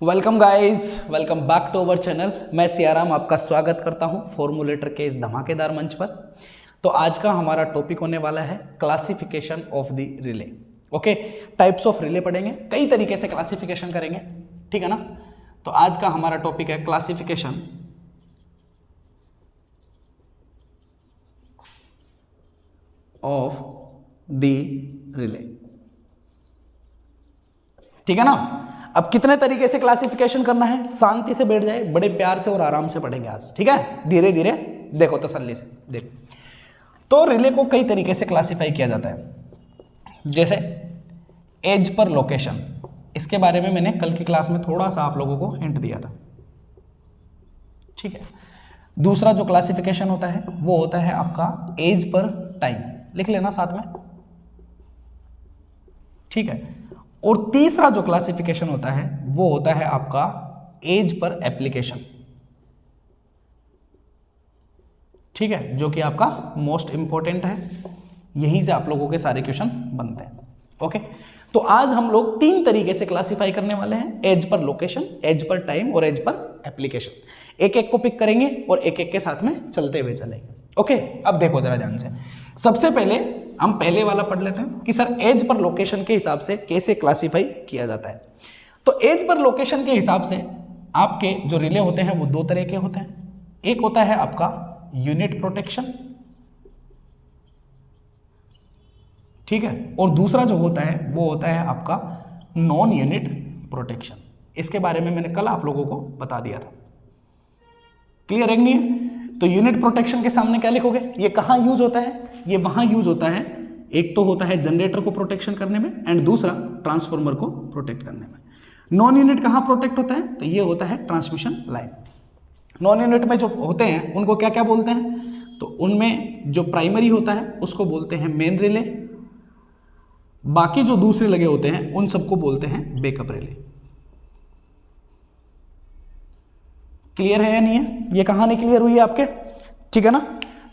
Welcome guys, welcome back to our channel. मैं सियाराम आपका स्वागत करता हूं फॉर्मूलेटर के इस धमाकेदार मंच पर। तो आज का हमारा टॉपिक होने वाला है classification of the relay. Okay, types of relay पढ़ेंगे, कई तरीके से क्लासिफिकेशन करेंगे, ठीक है ना। तो आज का हमारा टॉपिक है क्लासिफिकेशन ऑफ द रिले, ठीक है ना। अब कितने तरीके से क्लासिफिकेशन करना है, शांति से बैठ जाए, बड़े प्यार से और आराम से पढ़ेंगे आज, ठीक है। धीरे धीरे देखो, तसल्ली से देखो। तो रिले को कई तरीके से क्लासिफाई किया जाता है, जैसे एज पर लोकेशन। इसके बारे में मैंने कल की क्लास में थोड़ा सा आप लोगों को हिंट दिया था, ठीक है। दूसरा जो क्लासिफिकेशन होता है वो होता है आपका एज पर टाइम, लिख लेना साथ में, ठीक है। और तीसरा जो क्लासिफिकेशन होता है वो होता है आपका एज पर एप्लीकेशन, ठीक है, जो कि आपका मोस्ट इंपॉर्टेंट है। यहीं से आप लोगों के सारे क्वेश्चन बनते हैं। ओके, तो आज हम लोग तीन तरीके से क्लासिफाई करने वाले हैं, as per location, as per time और एज पर एप्लीकेशन। एक एक को पिक करेंगे और एक एक के साथ में चलते हुए चलेंगे। ओके, अब देखो जरा ध्यान से। सबसे पहले हम पहले वाला पढ़ लेते हैं कि सर एज पर लोकेशन के हिसाब से कैसे क्लासिफाई किया जाता है। तो एज पर लोकेशन के हिसाब से आपके जो रिले होते हैं वो दो तरह के होते हैं। एक होता है आपका यूनिट प्रोटेक्शन, ठीक है, और दूसरा जो होता है वो होता है आपका नॉन यूनिट प्रोटेक्शन। इसके बारे में मैंने कल आप लोगों को बता दिया था। क्लियर है कि नहीं है? तो यूनिट प्रोटेक्शन के सामने क्या लिखोगे, ये कहां यूज होता है, ये वहां यूज होता है। एक तो होता है जनरेटर को प्रोटेक्शन करने में एंड दूसरा ट्रांसफार्मर को प्रोटेक्ट करने में। नॉन यूनिट कहां प्रोटेक्ट होता है, तो ये होता है ट्रांसमिशन लाइन। नॉन यूनिट में जो होते हैं उनको क्या क्या बोलते हैं, तो उनमें जो प्राइमरी होता है उसको बोलते हैं मेन रिले, बाकी जो दूसरे लगे होते हैं उन सबको बोलते हैं बैकअप रिले। क्लियर है या नहीं है? ये कहानी क्लियर हुई है आपके, ठीक है ना।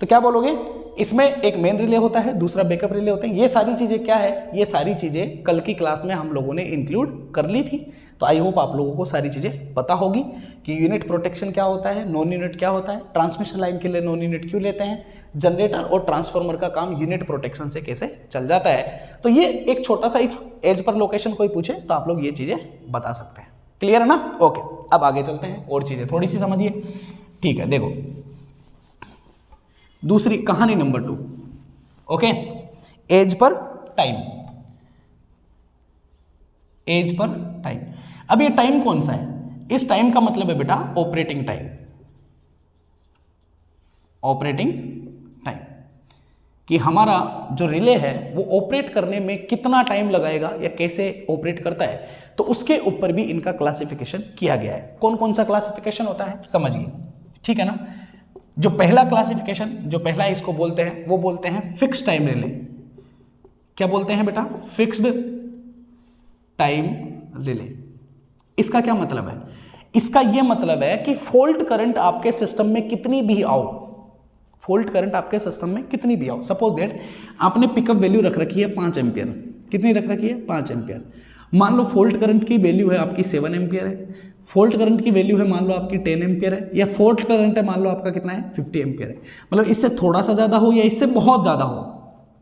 तो क्या बोलोगे, इसमें एक मेन रिले होता है, दूसरा बैकअप रिले होते हैं। ये सारी चीजें क्या है, ये सारी चीजें कल की क्लास में हम लोगों ने इंक्लूड कर ली थी। तो आई होप आप लोगों को सारी चीजें पता होगी कि यूनिट प्रोटेक्शन क्या होता है, नॉन यूनिट क्या होता है, ट्रांसमिशन लाइन के लिए नॉन यूनिट क्यों लेते हैं, जनरेटर और ट्रांसफार्मर का काम यूनिट प्रोटेक्शन से कैसे चल जाता है। तो ये एक छोटा सा ही था। एज पर लोकेशन कोई पूछे तो आप लोग ये चीजें बता सकते हैं। क्लियर है ना? ओके, अब आगे चलते हैं और चीजें थोड़ी सी समझिए, ठीक है। देखो दूसरी कहानी number 2, okay, as per time. As per time, अब ये टाइम कौन सा है? इस टाइम का मतलब है बेटा ऑपरेटिंग टाइम। ऑपरेटिंग टाइम कि हमारा जो रिले है वो ऑपरेट करने में कितना टाइम लगाएगा या कैसे ऑपरेट करता है, तो उसके ऊपर भी इनका क्लासिफिकेशन किया गया है। कौन कौन सा क्लासिफिकेशन होता है समझिए, ठीक है ना। जो पहला क्लासिफिकेशन, जो पहला इसको बोलते हैं वो बोलते हैं फिक्स टाइम रिले। क्या बोलते हैं बेटा? Fixed time relay. इसका क्या मतलब है? इसका यह मतलब है कि फॉल्ट करंट आपके सिस्टम में कितनी भी आओ, फॉल्ट करंट आपके सिस्टम में कितनी भी आओ, सपोज दैट आपने पिकअप वैल्यू रख रखी है 5 एम्पियर। कितनी रख रखी है? 5 एम्पियर। मान लो फॉल्ट करंट की वैल्यू है आपकी 7 एम्पियर है, फॉल्ट करंट की वैल्यू है मान लो आपकी 10 एम्पियर है, या फॉल्ट करंट है मान लो आपका कितना है 50 एम्पियर है। मतलब इससे थोड़ा सा ज्यादा हो या इससे बहुत ज्यादा हो,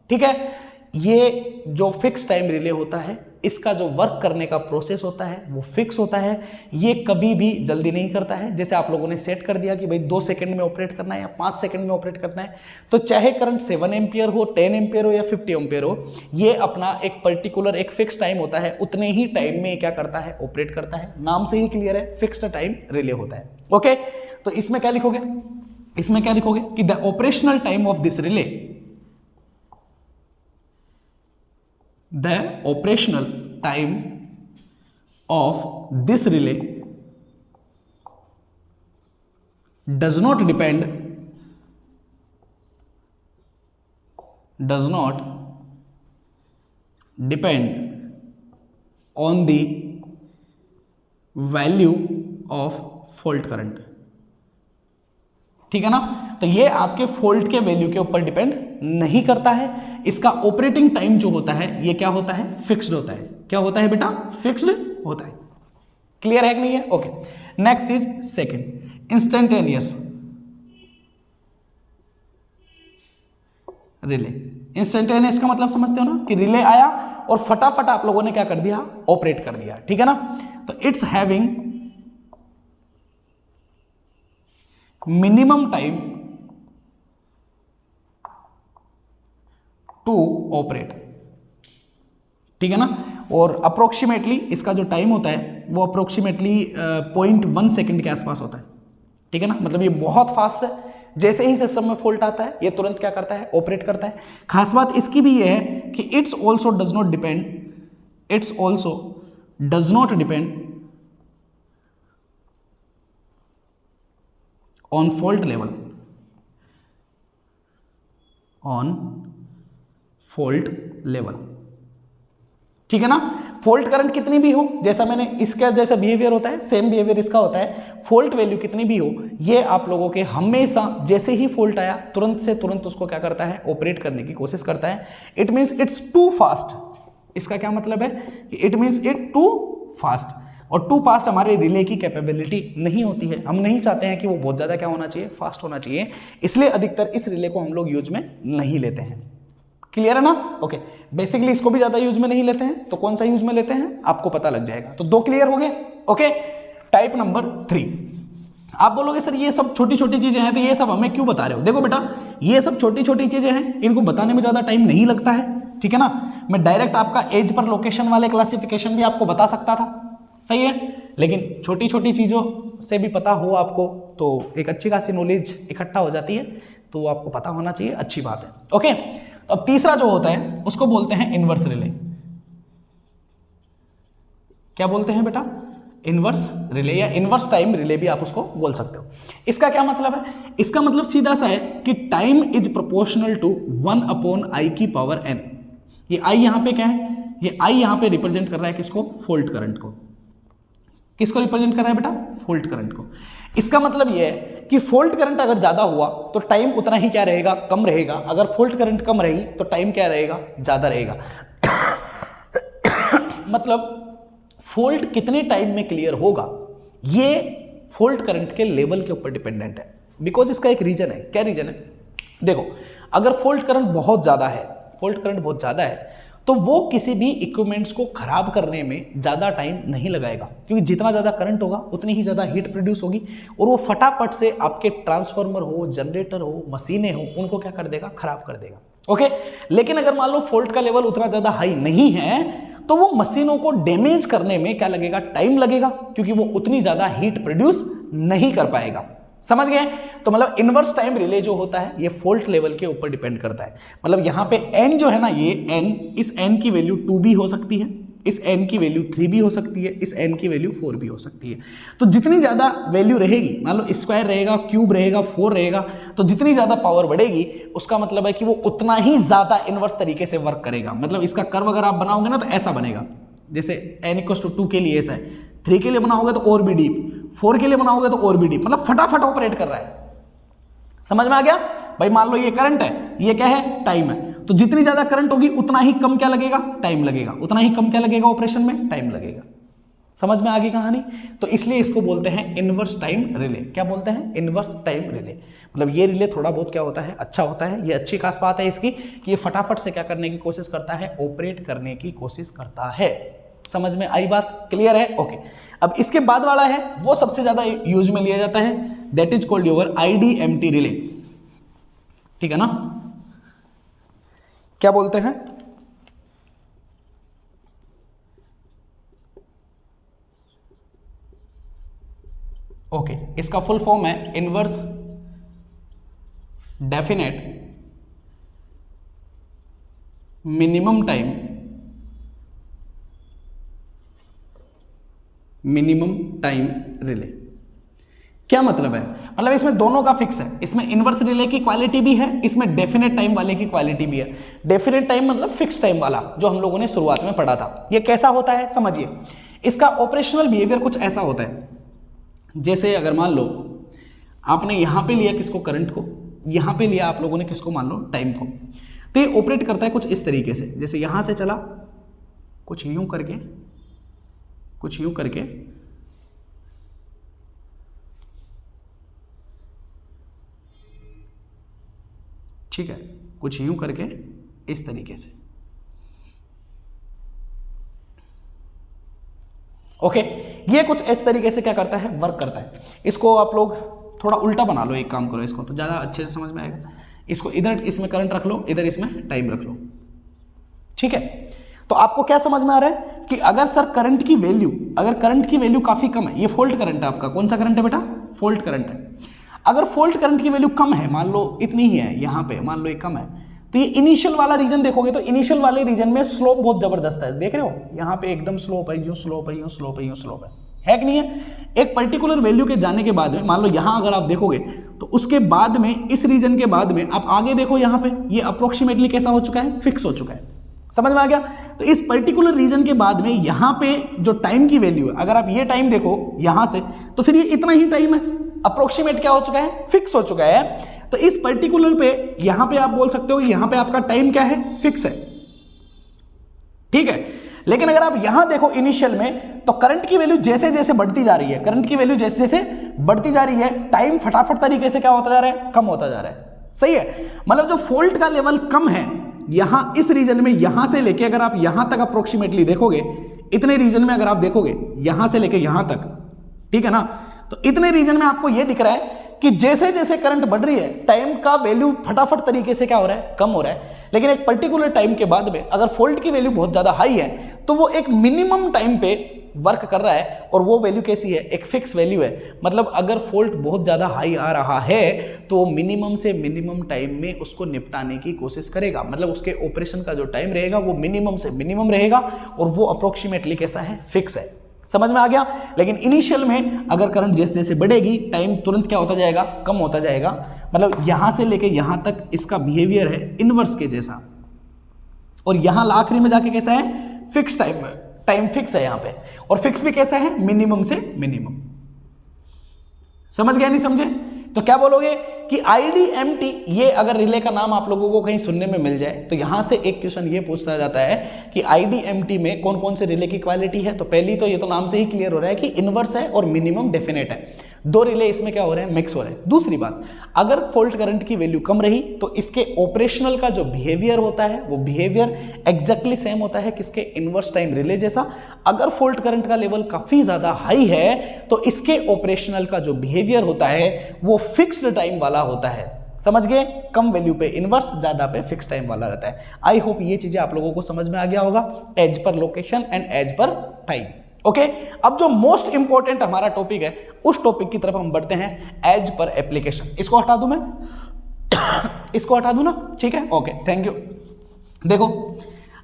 ठीक है। ये जो फिक्स टाइम रिले होता है, इसका जो वर्क करने का प्रोसेस होता है वो फिक्स होता है। ये कभी भी जल्दी नहीं करता है। जैसे आप लोगों ने सेट कर दिया कि भाई 2 सेकंड में ऑपरेट करना है या 5 सेकंड में ऑपरेट करना है, तो चाहे करंट 7 एम्पियर हो, 10 एम्पियर हो या 50 एम्पियर हो, ये अपना एक पर्टिकुलर एक फिक्स टाइम होता है, उतने ही टाइम में क्या करता है, ऑपरेट करता है। नाम से ही क्लियर है, फिक्स्ड टाइम रिले होता है। ओके, तो इसमें क्या लिखोगे, इसमें क्या लिखोगे कि the operational time of this relay, the operational time of this relay does not depend on the value of fault current, ठीक है ना। तो ये आपके फॉल्ट के वैल्यू के ऊपर डिपेंड नहीं करता है। इसका ऑपरेटिंग टाइम जो होता है ये क्या होता है, फिक्स्ड होता है। क्या होता है बेटा? फिक्स्ड होता है। क्लियर है कि नहीं है? Okay, next is second, instantaneous relay. Instantaneous का मतलब समझते हो ना कि रिले आया और फटाफट आप लोगों ने क्या कर दिया, ऑपरेट कर दिया, ठीक है ना। तो it's having minimum time to operate, ठीक है ना। और अप्रोक्सीमेटली इसका जो टाइम होता है वो अप्रोक्सीमेटली 0.1 सेकेंड के आसपास होता है, ठीक है ना। मतलब ये बहुत फास्ट है, जैसे ही सिस्टम में फॉल्ट आता है ये तुरंत क्या करता है, ऑपरेट करता है। खास बात इसकी भी ये है कि it's also does not depend on fault level, ठीक है ना। फॉल्ट करंट कितनी भी हो, जैसा मैंने इसका जैसा बिहेवियर होता है सेम बिहेवियर इसका होता है। फॉल्ट वैल्यू कितनी भी हो, ये आप लोगों के हमेशा जैसे ही फॉल्ट आया तुरंत से तुरंत उसको क्या करता है, ऑपरेट करने की कोशिश करता है। It means it's too fast. इसका क्या मतलब है, it means it too fast. और टू फास्ट हमारे रिले की कैपेबिलिटी नहीं होती है। हम नहीं चाहते हैं कि वो बहुत ज्यादा क्या होना चाहिए, फास्ट होना चाहिए, इसलिए अधिकतर इस रिले को हम लोग यूज में नहीं लेते हैं। क्लियर है ना? ओके, बेसिकली इसको भी ज्यादा यूज में नहीं लेते हैं, तो कौन सा यूज में लेते हैं आपको पता लग जाएगा। तो 2 क्लियर हो गए। Okay, type number 3। आप बोलोगे सर ये सब छोटी छोटी चीजें हैं, तो ये सब हमें क्यों बता रहे हो? देखो बेटा, ये सब छोटी छोटी चीजें हैं, इनको बताने में ज्यादा टाइम नहीं लगता है, ठीक है ना। मैं डायरेक्ट आपका एज पर लोकेशन वाले क्लासिफिकेशन भी आपको बता सकता था, सही है, लेकिन छोटी छोटी चीजों से भी पता हो आपको तो एक अच्छी खासी नॉलेज इकट्ठा हो जाती है, तो आपको पता होना चाहिए, अच्छी बात है। ओके, अब तीसरा जो होता है उसको बोलते हैं इनवर्स रिले। क्या बोलते हैं बेटा? इनवर्स रिले या इनवर्स टाइम रिले भी आप उसको बोल सकते हो। इसका क्या मतलब है? इसका मतलब सीधा सा है कि time is proportional to 1/i की पावर n। ये i यहां पे क्या है, ये i यहां पे रिप्रेजेंट कर रहा है किसको, फॉल्ट करंट को। किसको रिप्रेजेंट कर रहा है बेटा? फॉल्ट करंट को। इसका मतलब यह है कि फॉल्ट करंट अगर ज्यादा हुआ तो टाइम उतना ही क्या रहेगा, कम रहेगा। अगर फॉल्ट करंट कम रही तो टाइम क्या रहेगा, ज्यादा रहेगा। मतलब फॉल्ट कितने टाइम में क्लियर होगा ये फॉल्ट करंट के लेवल के ऊपर डिपेंडेंट है। बिकॉज इसका एक रीजन है। क्या रीजन है? देखो, अगर फॉल्ट करंट बहुत ज्यादा है तो वो किसी भी इक्विपमेंट्स को खराब करने में ज्यादा टाइम नहीं लगाएगा, क्योंकि जितना ज्यादा करंट होगा उतनी ही ज्यादा हीट प्रोड्यूस होगी और वो फटाफट से आपके ट्रांसफार्मर हो, जनरेटर हो, मशीनें हो, उनको क्या कर देगा, खराब कर देगा। ओके, लेकिन अगर मान लो फॉल्ट का लेवल उतना ज्यादा हाई नहीं है तो वो मशीनों को डैमेज करने में क्या लगेगा, टाइम लगेगा, क्योंकि वो उतनी ज्यादा हीट प्रोड्यूस नहीं कर पाएगा। समझ गए? तो मतलब इनवर्स टाइम रिले जो होता है ये फॉल्ट लेवल के ऊपर डिपेंड करता है। मतलब यहां पे n जो है ना, ये n, इस n की वैल्यू 2 भी हो सकती है, इस n की वैल्यू 3 भी हो सकती है, इस n की वैल्यू 4 भी हो सकती है। तो जितनी ज्यादा वैल्यू रहेगी, मान लो स्क्वायर रहेगा, क्यूब रहेगा, 4 रहेगा, तो जितनी ज्यादा पावर बढ़ेगी उसका मतलब है कि वो उतना ही ज्यादा इनवर्स तरीके से वर्क करेगा। मतलब इसका कर्व अगर आप बनाओगे ना तो ऐसा बनेगा, जैसे n = 2 के लिए ऐसा है, 3 के लिए बनाओगे तो और भी डीप, 4 के लिए बनाओगे तो और भी डीप, मतलब फटाफट ऑपरेट कर रहा है। समझ में आ गया भाई? मान लो ये करंट है, ये क्या है, टाइम है, तो जितनी ज्यादा करंट होगी उतना ही कम क्या लगेगा, टाइम लगेगा, उतना ही कम क्या लगेगा, ऑपरेशन में टाइम लगेगा। समझ में आ गई कहानी? तो इसलिए इसको बोलते हैं इनवर्स टाइम रिले। क्या बोलते हैं? Inverse time relay. मतलब ये रिले थोड़ा बहुत क्या होता है, अच्छा होता है। ये अच्छी खास बात है इसकी कि ये फटाफट से क्या करने की कोशिश करता है, ऑपरेट करने की कोशिश करता है। समझ में आई बात? क्लियर है? ओके, अब इसके बाद वाला है वो सबसे ज्यादा यूज में लिया जाता है, that is called your IDMT relay. ठीक है ना? क्या बोलते हैं? ओके, इसका फुल फॉर्म है inverse definite minimum time relay. क्या मतलब है? मतलब इसमें दोनों का फिक्स है, इसमें इनवर्स रिले की क्वालिटी भी है, इसमें डेफिनेट टाइम वाले की क्वालिटी भी है। डेफिनेट टाइम मतलब फिक्स टाइम वाला, जो हम लोगों ने शुरुआत में पढ़ा था। ये कैसा होता है समझिए, इसका ऑपरेशनल बिहेवियर कुछ ऐसा होता है, जैसे अगर मान लो आपने यहां पे लिया किसको, करंट को, यहां पे लिया आप लोगों ने किसको, मान लो टाइम को, तो ये ऑपरेट करता है कुछ इस तरीके से, जैसे यहां से चला, कुछ यूं करके ठीक है, कुछ यूं करके इस तरीके से। ओके, ये कुछ इस तरीके से क्या करता है, वर्क करता है। इसको आप लोग थोड़ा उल्टा बना लो, एक काम करो, इसको तो ज़्यादा अच्छे से समझ में आएगा। इसको इधर इसमें करंट रख लो, इधर इसमें टाइम रख लो, ठीक है। तो आपको क्या समझ में आ रहा है कि अगर सर करंट की वैल्यू काफी कम है, ये फॉल्ट करंट है आपका, कौन सा करंट है बेटा, फॉल्ट करंट है। अगर फॉल्ट करंट की वैल्यू कम है, मान लो इतनी ही है, यहां पे मान लो ये कम है, तो ये इनिशियल वाला रीजन देखोगे तो इनिशियल वाले रीजन में स्लोप बहुत जबरदस्त है, देख रहे हो, यहां पे एकदम स्लोप है, यूं स्लोप है, यूं स्लोप है, यूं स्लोप है कि नहीं है। एक पर्टिकुलर वैल्यू के जाने के बाद में, मान लो यहां अगर आप देखोगे तो उसके बाद में, इस रीजन के बाद में आप आगे देखो, यहां पे ये अप्रोक्सीमेटली कैसा हो चुका है, फिक्स हो चुका है। समझ में आ गया। तो इस पर्टिकुलर रीजन के बाद में यहां पे जो टाइम की वैल्यू है, अगर आप ये टाइम देखो यहां से, तो फिर ये इतना ही टाइम है, अप्रोक्सीमेट क्या हो चुका है, फिक्स हो चुका है। तो इस पर्टिकुलर पे यहां पे आप बोल सकते हो कि यहां पे आपका टाइम क्या है, फिक्स है, ठीक है। लेकिन अगर आप यहां देखो इनिशियल में, तो करंट की वैल्यू जैसे जैसे बढ़ती जा रही है, करंट की वैल्यू जैसे जैसे बढ़ती जा रही है, टाइम फटाफट तरीके से क्या होता जा रहा है, कम होता जा रहा है। सही है, मतलब जो फॉल्ट का लेवल कम है यहां इस रीजन में, यहां से लेके अगर आप यहां तक अप्रोक्सीमेटली देखोगे, इतने रीजन में अगर आप देखोगे यहां से लेके यहां तक, ठीक है ना, तो इतने रीजन में आपको यह दिख रहा है कि जैसे जैसे करंट बढ़ रही है, टाइम का वैल्यू फटाफट तरीके से क्या हो रहा है, कम हो रहा है। लेकिन एक पर्टिकुलर टाइम के बाद में अगर फॉल्ट की वैल्यू बहुत ज्यादा हाई है, तो वो एक मिनिमम टाइम पे वर्क कर रहा है, और वो वैल्यू कैसी है, एक फिक्स वैल्यू है। मतलब अगर फॉल्ट बहुत ज्यादा हाई आ रहा है तो मिनिमम से मिनिमम टाइम में उसको निपटाने की कोशिश करेगा, मतलब उसके ऑपरेशन का जो टाइम रहेगा वो मिनिमम से मिनिमम रहेगा, और वो अप्रोक्सीमेटली कैसा है, फिक्स है। समझ में आ गया। लेकिन इनिशियल में अगर करंट जैसे जैसे बढ़ेगी, टाइम तुरंत क्या होता जाएगा, कम होता जाएगा। मतलब यहां से लेके यहां तक इसका बिहेवियर है इनवर्स के जैसा, और यहां आखिरी में जाके कैसा है, फिक्स टाइम फिक्स है यहां पे, और फिक्स भी कैसा है, मिनिमम से मिनिमम। समझ गया, नहीं समझे? तो क्या बोलोगे कि IDMT, ये अगर रिले का नाम आप लोगों को कहीं सुनने में मिल जाए तो यहां से एक क्वेश्चन ये पूछा जाता है कि IDMT में कौन कौन से रिले की क्वालिटी है। तो पहली तो ये तो नाम से ही क्लियर हो रहा है कि इनवर्स है और मिनिमम डेफिनेट है, दो रिले इसमें क्या हो रहे हैं, मिक्स हो रहे हैं। दूसरी बात, अगर फॉल्ट करंट की वैल्यू कम रही तो इसके ऑपरेशनल का जो बिहेवियर होता है वो बिहेवियर एग्जैक्टली सेम होता है किसके, इनवर्स टाइम रिले जैसा। अगर फॉल्ट करंट का लेवल काफी ज्यादा हाई है तो इसके ऑपरेशनल का जो बिहेवियर होता है वो फिक्स्ड टाइम वाला होता है। समझ गए, कम वैल्यू पे इनवर्स, ज्यादा पे फिक्स टाइम वाला रहता है। आई होप ये चीजें आप लोगों को समझ में आ गया होगा, as per location and as per time. Okay, अब जो मोस्ट इंपॉर्टेंट हमारा टॉपिक है उस टॉपिक की तरफ हम बढ़ते हैं, एज पर एप्लीकेशन। इसको हटा दूं मैं इसको हटा दूं ना, ठीक है, ओके, थैंक यू। देखो,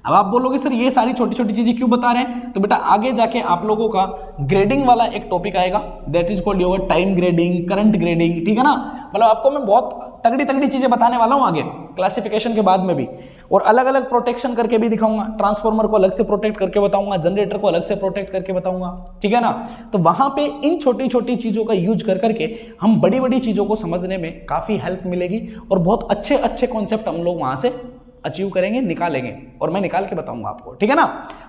अब आप बोलोगे सर ये सारी छोटी छोटी चीजें क्यों बता रहे हैं, तो बेटा आगे जाके आप लोगों का ग्रेडिंग वाला एक टॉपिक आएगा, that is called your time grading, current grading, ठीक है ना। मतलब आपको मैं बहुत तगड़ी तगड़ी चीजें बताने वाला हूं आगे क्लासिफिकेशन के बाद में भी, और अलग अलग प्रोटेक्शन करके भी दिखाऊंगा। ट्रांसफार्मर को अलग से प्रोटेक्ट करके बताऊंगा, जनरेटर को अलग से प्रोटेक्ट करके बताऊंगा, ठीक है ना। तो वहां पे इन छोटी छोटी चीजों का यूज कर करके हम बड़ी बड़ी चीजों को समझने में काफी हेल्प मिलेगी, और बहुत अच्छे अच्छे कॉन्सेप्ट हम लोग वहां से अचीव करेंगे, निकालेंगे, और मैं निकाल के बताऊंगा आपको, ठीक है ना।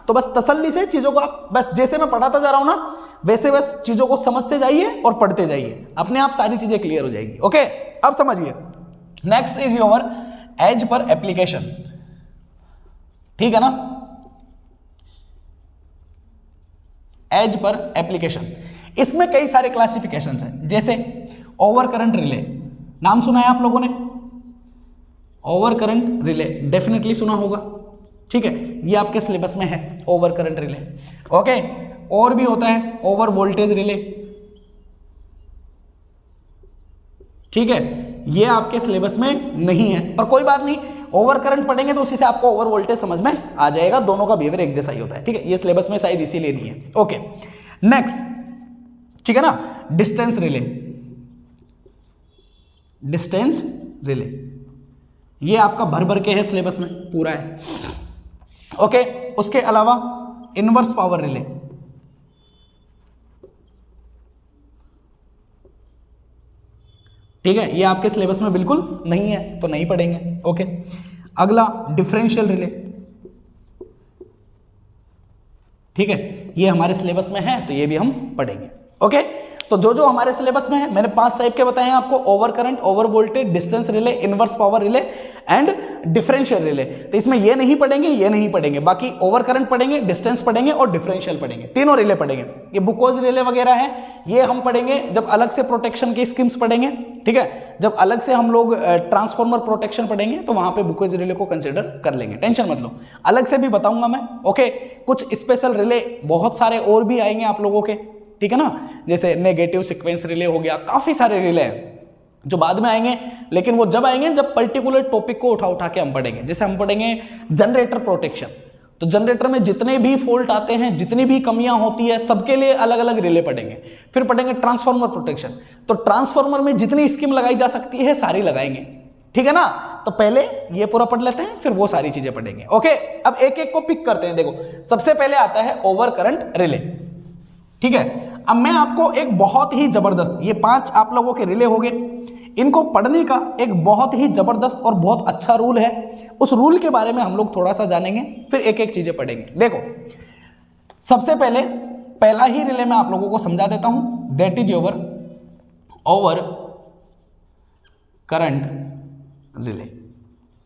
तो बस तसल्ली से चीजों को आप बस जैसे मैं पढ़ाता जा रहा हूं ना, वैसे बस चीजों को समझते जाइए और पढ़ते जाइए, अपने आप सारी चीजें क्लियर हो जाएगी। ओके, अब समझिए, next is your as per application, ठीक है ना। एज पर एप्लीकेशन, इसमें कई सारे क्लासिफिकेशंस हैं, जैसे ओवर करंट रिले, नाम सुना है आप लोगों ने, ओवर करंट रिले डेफिनेटली सुना होगा, ठीक है, ये आपके सिलेबस में है ओवर करंट रिले। ओके, और भी होता है ओवर वोल्टेज रिले, ठीक है, ये आपके सिलेबस में नहीं है, पर कोई बात नहीं, ओवर करंट पढ़ेंगे तो उसी से आपको ओवर वोल्टेज समझ में आ जाएगा, दोनों का बिहेवियर एक जैसा ही होता है, ठीक है, ये सिलेबस में शायद इसीलिए नहीं है। ओके, नेक्स्ट, ठीक है ना, डिस्टेंस रिले, डिस्टेंस रिले ये आपका भर भर के है, सिलेबस में पूरा है। ओके, उसके अलावा इनवर्स पावर रिले, ठीक है, ये आपके सिलेबस में बिल्कुल नहीं है तो नहीं पढ़ेंगे। ओके, अगला डिफरेंशियल रिले, ठीक है, ये हमारे सिलेबस में है तो ये भी हम पढ़ेंगे। ओके, तो जो जो हमारे सिलेबस में है मैंने 5 टाइप के बताए हैं आपको, over current, over voltage, distance relay, inverse power relay and differential relay. तो इसमें ये नहीं पढ़ेंगे, ये नहीं पढ़ेंगे, बाकी ओवर करंट पढ़ेंगे, डिस्टेंस पढ़ेंगे और डिफरेंशियल पढ़ेंगे, तीनों रिले पढ़ेंगे। ये बुकोज रिले वगैरह है, ये हम पढ़ेंगे जब अलग से प्रोटेक्शन की स्कीम्स पढ़ेंगे, ठीक है। जब अलग से हम लोग ट्रांसफॉर्मर प्रोटेक्शन पढ़ेंगे तो वहां पे बुकोज रिले को कंसिडर कर लेंगे, टेंशन मत लो, अलग से भी बताऊंगा मैं, ओके। कुछ स्पेशल रिले बहुत सारे और भी आएंगे आप लोगों के, ठीक है ना, जैसे नेगेटिव सीक्वेंस रिले हो गया, काफी सारे रिले हैं जो बाद में आएंगे, लेकिन वो जब आएंगे जब पर्टिकुलर टॉपिक को उठा उठा के हम पढ़ेंगे। जैसे हम पढ़ेंगे जनरेटर प्रोटेक्शन, तो जनरेटर में जितने भी फॉल्ट आते हैं, जितनी भी कमियां होती है, सबके लिए अलग अलग रिले पढ़ेंगे। फिर पढ़ेंगे ट्रांसफार्मर प्रोटेक्शन, तो ट्रांसफार्मर में जितनी स्कीम लगाई जा सकती है सारी लगाएंगे, ठीक है ना। तो पहले ये पूरा पढ़ लेते हैं, फिर वो सारी चीजें पढ़ेंगे, ओके। अब एक एक को पिक करते हैं। देखो सबसे पहले आता है ओवर करंट रिले, ठीक है। अब मैं आपको एक बहुत ही जबरदस्त, ये 5 आप लोगों के रिले हो गए, इनको पढ़ने का एक बहुत ही जबरदस्त और बहुत अच्छा रूल है। उस रूल के बारे में हम लोग थोड़ा सा जानेंगे, फिर एक एक चीजें पढ़ेंगे। देखो सबसे पहले पहला ही रिले मैं आप लोगों को समझा देता हूं, that is your over current relay,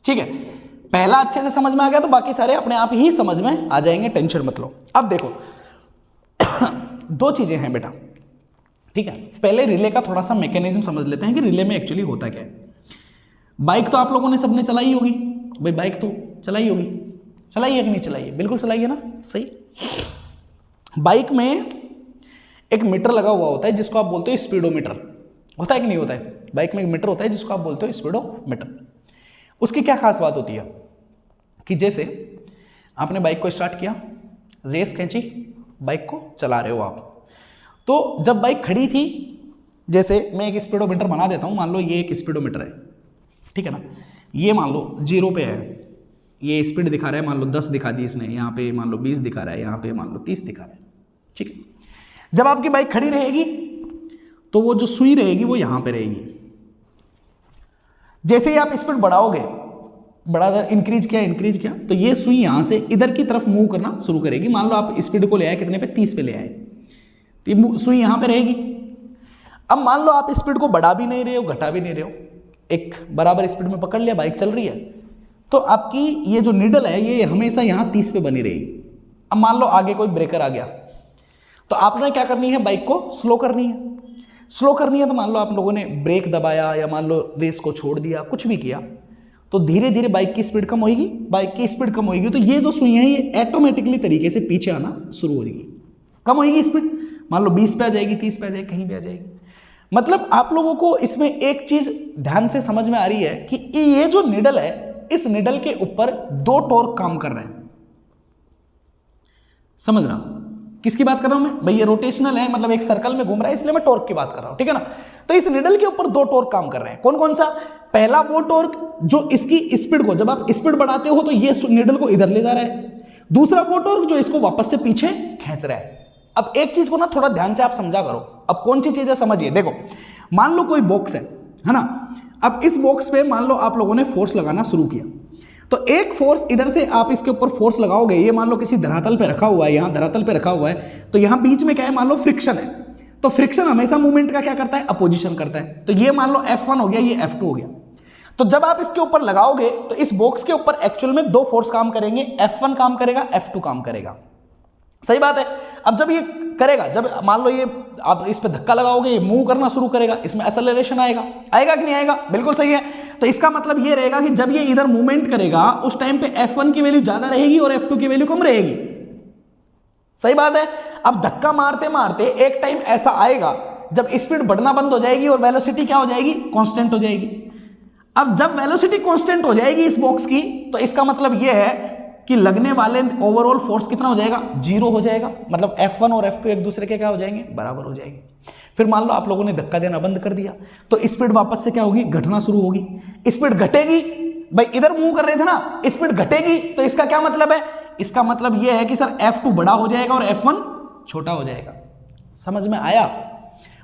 ठीक है। पहला अच्छे से समझ में आ गया तो बाकी सारे अपने आप ही समझ में आ जाएंगे, टेंशन मत लो। अब देखो 2 चीजें हैं बेटा, ठीक है। पहले रिले का थोड़ा सा मैकेनिज्म समझ लेते हैं कि रिले में एक्चुअली होता क्या है। बाइक तो आप लोगों ने सबने चलाई होगी भाई, बाइक तो चलाई होगी, चलाई है कि नहीं चलाई है? बिल्कुल चलाई है ना, सही। बाइक में एक मीटर लगा हुआ होता है जिसको आप बोलते हो स्पीडोमीटर, होता है कि नहीं होता है? बाइक में एक मीटर होता है जिसको आप बोलते हो स्पीडोमीटर। उसकी क्या खास बात होती है कि जैसे आपने बाइक को स्टार्ट किया, रेस खींची, बाइक को चला रहे हो आप, तो जब बाइक खड़ी थी, जैसे मैं एक स्पीडोमीटर बना देता हूं, मान लो ये एक स्पीडोमीटर है, ठीक है ना। ये मान लो 0 पे है, ये स्पीड दिखा रहा है, मान लो 10 दिखा दी इसने, यहाँ पे मान लो 20 दिखा रहा है, यहाँ पे मान लो 30 दिखा रहा है, ठीक है। जब आपकी बाइक खड़ी रहेगी तो वो जो सुई रहेगी वो यहाँ पे रहेगी। जैसे ही आप स्पीड बढ़ाओगे, बढ़ा इंक्रीज किया, तो ये सुई यहाँ से इधर की तरफ मूव करना शुरू करेगी। मान लो आप स्पीड को ले आए कितने पे, 30 पे ले आए, तो सुई यहाँ पे रहेगी। अब मान लो आप स्पीड को बढ़ा भी नहीं रहे हो, घटा भी नहीं रहे हो, एक बराबर स्पीड में पकड़ लिया, बाइक चल रही है, तो आपकी ये जो निडल है ये हमेशा यहाँ 30 पे बनी रहेगी। अब मान लो आगे कोई ब्रेकर आ गया, तो आपने क्या करनी है, बाइक को स्लो करनी है। स्लो करनी है तो मान लो आप लोगों ने ब्रेक दबाया या मान लो रेस को छोड़ दिया, कुछ भी किया, तो धीरे धीरे बाइक की स्पीड कम होगी। बाइक की स्पीड कम होगी तो ये जो सुई है ये ऑटोमेटिकली तरीके से पीछे आना शुरू हो जाएगी, कम होगी स्पीड, मान लो 20 पे आ जाएगी, 30 पे आ जाएगी, कहीं पे आ जाएगी। मतलब आप लोगों को इसमें एक चीज ध्यान से समझ में आ रही है कि ये जो निडल है, इस निडल के ऊपर 2 टॉर्क काम कर रहे हैं। समझ रहा हूं किसकी बात कर रहा हूं मैं भाई? ये रोटेशनल है, मतलब एक सर्कल में घूम रहा है, इसलिए मैं टॉर्क की बात कर रहा हूं, ठीक है ना। तो इस निडल के ऊपर 2 टॉर्क काम कर रहे हैं। कौन कौन सा? पहला वो टॉर्क जो इसकी स्पीड को, जब आप स्पीड बढ़ाते हो तो ये निडल को इधर ले जा रहा है। दूसरा वो टॉर्क जो इसको वापस से पीछे खींच रहा है। अब एक चीज को ना थोड़ा ध्यान से आप समझा करो। अब कौन सी चीजें समझिए, देखो मान लो कोई बॉक्स है ना। अब इस बॉक्स पे मान लो आप लोगों ने फोर्स लगाना शुरू किया, तो एक फोर्स इधर से आप इसके ऊपर फोर्स लगाओगे, ये मान लो किसी धरातल पे रखा हुआ है, यहां धरातल पे रखा हुआ है, तो यहां बीच में क्या है, मान लो फ्रिक्शन है। तो फ्रिक्शन हमेशा मूवमेंट का क्या करता है, अपोजिशन करता है। तो ये मान लो F1 हो गया, ये F2 हो गया। तो जब आप इसके ऊपर लगाओगे तो इस बॉक्स के ऊपर एक्चुअल में 2 फोर्स काम करेंगे, F1 काम करेगा, F2 काम करेगा। सही बात है। अब जब ये करेगा, जब मान लो ये आप इस पे धक्का लगाओगे, ये मूव करना शुरू करेगा, इसमें एक्सेलरेशन आएगा, आएगा कि नहीं आएगा? बिल्कुल सही है। तो इसका मतलब ये रहेगा कि जब ये इधर मूवमेंट करेगा उस टाइम पे F1 की वैल्यू ज्यादा रहेगी और F2 की वैल्यू कम रहेगी। सही बात है। अब धक्का मारते मारते एक टाइम ऐसा आएगा जब स्पीड बढ़ना बंद हो जाएगी और वेलोसिटी क्या हो जाएगी, कांस्टेंट हो जाएगी। अब जब वेलोसिटी कांस्टेंट हो जाएगी इस बॉक्स की, तो इसका मतलब यह है कि लगने वाले ओवरऑल फोर्स कितना हो जाएगा, 0 हो जाएगा। मतलब F1 और F2 एक दूसरे के क्या हो जाएंगे, बराबर हो जाएंगे। फिर मान लो आप लोगों ने धक्का देना बंद कर दिया, तो स्पीड वापस से क्या होगी, घटना शुरू होगी। स्पीड घटेगी, भाई इधर मूव कर रहे थे ना, स्पीड घटेगी, तो इसका क्या मतलब है, इसका मतलब यह है कि सर F2 बड़ा हो जाएगा और F1 छोटा हो जाएगा। समझ में आया?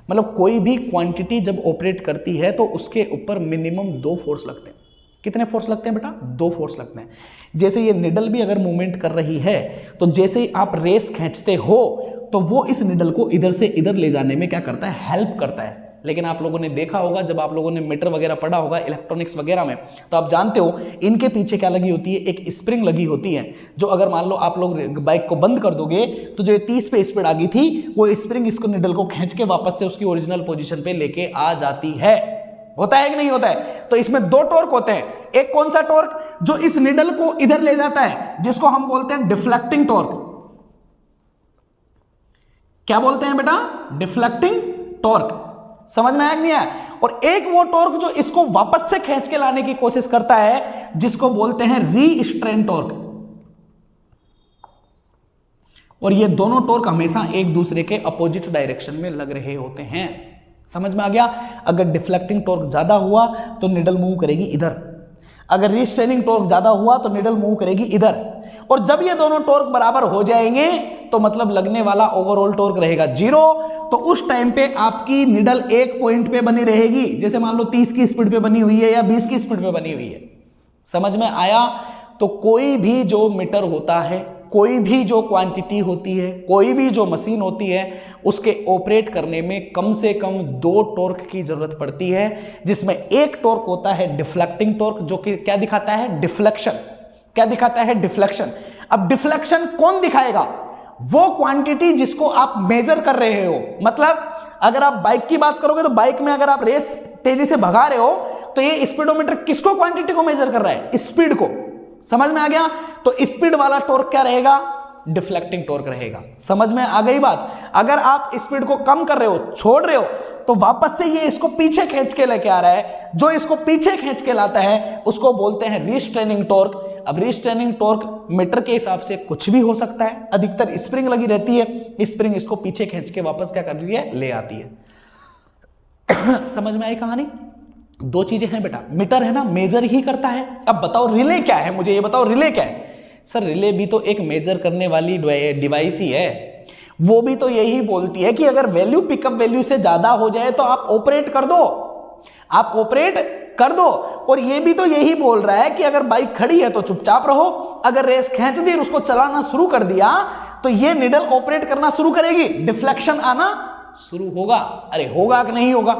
मतलब कोई भी क्वांटिटी जब ऑपरेट करती है तो उसके ऊपर मिनिमम 2 फोर्स लगते हैं। कितने फोर्स लगते हैं बेटा? 2 फोर्स लगते हैं। जैसे ये निडल भी अगर मूवमेंट कर रही है, तो जैसे ही आप रेस खींचते हो तो वो इस निडल को इधर से इधर ले जाने में क्या करता है, हेल्प करता है। लेकिन आप लोगों ने देखा होगा, जब आप लोगों ने मीटर वगैरह पढ़ा होगा इलेक्ट्रॉनिक्स वगैरह में, तो आप जानते हो इनके पीछे क्या लगी होती है, एक स्प्रिंग लगी होती है, जो अगर मान लो आप लोग बाइक को बंद कर दोगे तो जो 30 पे स्पीड आ गई थी, वो स्प्रिंग इसको निडल को खींच के वापस से उसकी ओरिजिनल पोजीशन पे लेके आ जाती है। होता है कि नहीं होता है? तो इसमें दो टॉर्क होते हैं। एक कौन सा टॉर्क, जो इस निडल को इधर ले जाता है, जिसको हम बोलते हैं डिफ्लेक्टिंग टॉर्क। क्या बोलते हैं बेटा? Deflecting torque. समझ में आया कि नहीं आया? और एक वो टॉर्क जो इसको वापस से खींच के लाने की कोशिश करता है, जिसको बोलते हैं रीस्ट्रेन टॉर्क। और ये दोनों टॉर्क हमेशा एक दूसरे के अपोजिट डायरेक्शन में लग रहे होते हैं। समझ में आ गया? अगर डिफ्लेक्टिंग टॉर्क ज्यादा हुआ तो निडल मूव करेगी इधर, अगर रीस्ट्रेनिंग टॉर्क ज्यादा हुआ तो निडल मूव करेगी इधर। और जब ये दोनों टॉर्क बराबर हो जाएंगे तो मतलब लगने वाला ओवरऑल टॉर्क रहेगा 0। तो उस टाइम पे आपकी निडल एक पॉइंट पे बनी रहेगी, जैसे मान लो 30 की स्पीड पे बनी हुई है या 20 की स्पीड पे बनी हुई है। समझ में आया? तो कोई भी जो मीटर होता है, कोई भी जो क्वांटिटी होती है, कोई भी जो मशीन होती है, उसके ऑपरेट करने में कम से कम 2 टॉर्क की जरूरत पड़ती है, जिसमें एक टॉर्क होता है डिफ्लेक्टिंग टॉर्क, जो कि क्या दिखाता है? डिफ्लेक्शन। क्या दिखाता है? डिफ्लेक्शन। अब डिफ्लेक्शन कौन दिखाएगा? वो क्वांटिटी जिसको आप मेजर कर रहे हो। मतलब अगर आप बाइक की बात करोगे तो बाइक में अगर आप रेस तेजी से भगा रहे हो तो ये स्पीडोमीटर किसको, क्वांटिटी को मेजर कर रहा है? स्पीड को। समझ में आ गया? तो स्पीड वाला टॉर्क क्या रहेगा? डिफ्लेक्टिंग टॉर्क रहेगा। समझ में आ गई बात? अगर आप स्पीड को कम कर रहे हो, छोड़ रहे हो, तो वापस से ये इसको पीछे खींच के लेके आ रहा है। जो इसको पीछे खींच के लाता है उसको बोलते हैं रीस्ट्रेनिंग टॉर्क। अब रीस्ट्रेनिंग टॉर्क मीटर के हिसाब से कुछ भी हो सकता है, अधिकतर स्प्रिंग लगी रहती है, स्प्रिंग इसको पीछे खींच के वापस क्या कर रही है? ले आती है। समझ में आई कहानी? 2 चीजें हैं बेटा, मीटर है ना मेजर ही करता है। अब बताओ रिले क्या है, मुझे ये बताओ रिले क्या है? सर रिले भी तो एक मेजर करने वाली डिवाइस ही है। वो भी तो यही बोलती है कि अगर वैल्यू पिकअप वैल्यू से ज्यादा हो जाए तो आप ऑपरेट कर दो, आप ऑपरेट कर दो। और ये भी तो यही बोल रहा है कि अगर बाइक खड़ी है तो चुपचाप रहो, अगर रेस खींच दी और उसको चलाना शुरू कर दिया तो ये निडल ऑपरेट करना शुरू करेगी, डिफ्लेक्शन आना शुरू होगा। अरे होगा कि नहीं होगा?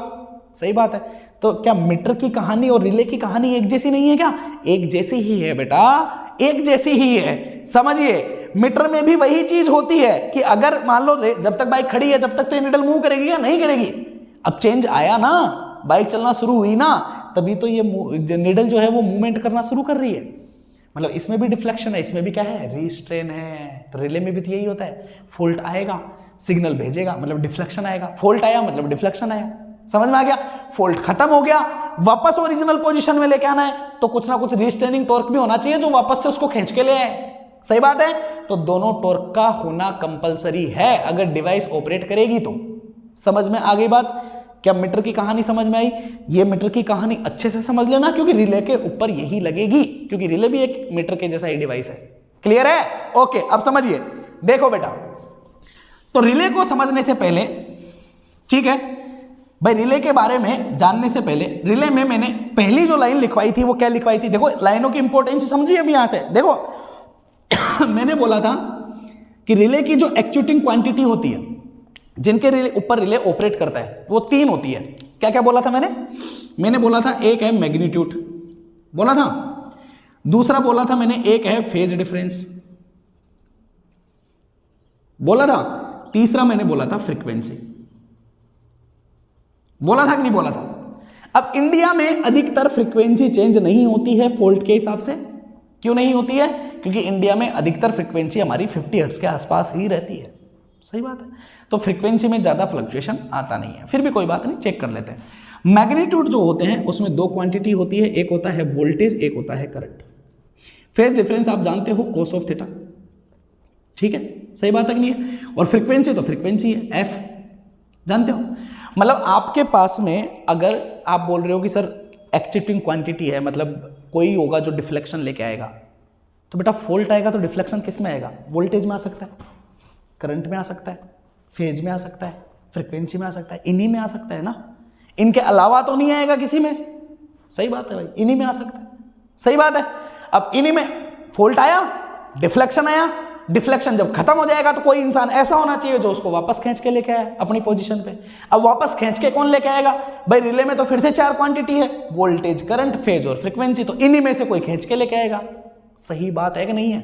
सही बात है। तो क्या मीटर की कहानी और रिले की कहानी एक जैसी नहीं है क्या? एक जैसी ही है बेटा, एक जैसी ही है। समझिए, मीटर में भी वही चीज होती है कि अगर मान लो जब तक बाइक खड़ी है जब तक तो ये निडल मूव करेगी या नहीं करेगी। अब चेंज आया ना, बाइक चलना शुरू हुई ना, तभी तो ये निडल जो है वो मूवमेंट करना शुरू कर रही है। मतलब इसमें भी डिफ्लेक्शन है, इसमें भी क्या है? रीस्ट्रेन है। तो रिले में भी तो यही होता है, फॉल्ट आएगा सिग्नल भेजेगा, मतलब डिफ्लेक्शन आएगा, फॉल्ट आया मतलब डिफ्लेक्शन आया। समझ में आ गया? फॉल्ट खत्म हो गया, वापस ओरिजिनल पोजीशन में लेके आना है तो कुछ ना कुछ रीस्ट्रेनिंग टॉर्क भी होना चाहिए जो वापस से उसको खींच के ले आए। सही बात है? तो दोनों टॉर्क का होना कंपलसरी है अगर डिवाइस ऑपरेट करेगी तो। समझ में आ गई बात? क्या मीटर की कहानी समझ में आई? ये मीटर की कहानी अच्छे से समझ लेना, क्योंकि रिले के ऊपर यही लगेगी, क्योंकि रिले भी एक मीटर के जैसा ही डिवाइस है। क्लियर है? ओके, अब समझिए। देखो बेटा, तो रिले को समझने से पहले, ठीक है भाई, रिले के बारे में जानने से पहले, रिले में मैंने पहली जो लाइन लिखवाई थी वो क्या लिखवाई थी? देखो लाइनों की इंपॉर्टेंस समझिए अभी यहां से। देखो मैंने बोला था कि रिले की जो एक्चुएटिंग क्वांटिटी होती है, जिनके रिले ऊपर रिले ऑपरेट करता है, वो 3 होती है। क्या क्या बोला था मैंने बोला था एक है मैग्नीट्यूड, बोला था। दूसरा बोला था मैंने एक है फेज डिफरेंस, बोला था। तीसरा मैंने बोला था फ्रीक्वेंसी। बोला था कि नहीं बोला था? अब इंडिया में अधिकतर फ्रीक्वेंसी चेंज नहीं होती है फॉल्ट के हिसाब से। क्यों नहीं होती है? क्योंकि इंडिया में अधिकतर फ्रीक्वेंसी हमारी 50 हर्ट्ज के आसपास ही रहती है। सही बात है। तो फ्रीक्वेंसी में ज्यादा फ्लक्चुएशन आता नहीं है। फिर भी कोई बात नहीं, चेक कर लेते हैं। मैग्नीट्यूड जो होते हैं उसमें 2 क्वांटिटी होती है, एक होता है वोल्टेज, एक होता है करंट। फेज डिफरेंस आप जानते हो, कोस ऑफ थीटा। ठीक है, सही बात है कि नहीं है? और फ्रीक्वेंसी तो फ्रीक्वेंसी है, एफ, जानते हो। मतलब आपके पास में अगर आप बोल रहे हो कि सर एक्टिविटी क्वांटिटी है, मतलब कोई होगा जो डिफ्लेक्शन लेके आएगा, तो बेटा फॉल्ट आएगा तो डिफ्लेक्शन किस में आएगा? वोल्टेज में आ सकता है, करंट में आ सकता है, फेज में आ सकता है, फ्रीक्वेंसी में आ सकता है, इन्हीं में आ सकता है ना। इनके अलावा तो नहीं आएगा किसी में। सही बात है भाई, इन्हीं में आ सकता है। सही बात है। अब इन्हीं में फॉल्ट आया, डिफ्लेक्शन आया, डिफ्लेक्शन जब खत्म हो जाएगा तो कोई इंसान ऐसा होना चाहिए जो उसको वापस खींच के लेके आए अपनी पोजीशन पे। अब वापस खींच के कौन लेके आएगा भाई? रिले में तो फिर से 4 क्वांटिटी है, वोल्टेज, करंट, फेज और फ्रीक्वेंसी, तो इन्हीं में से कोई खींच के लेके आएगा। सही बात है कि नहीं है?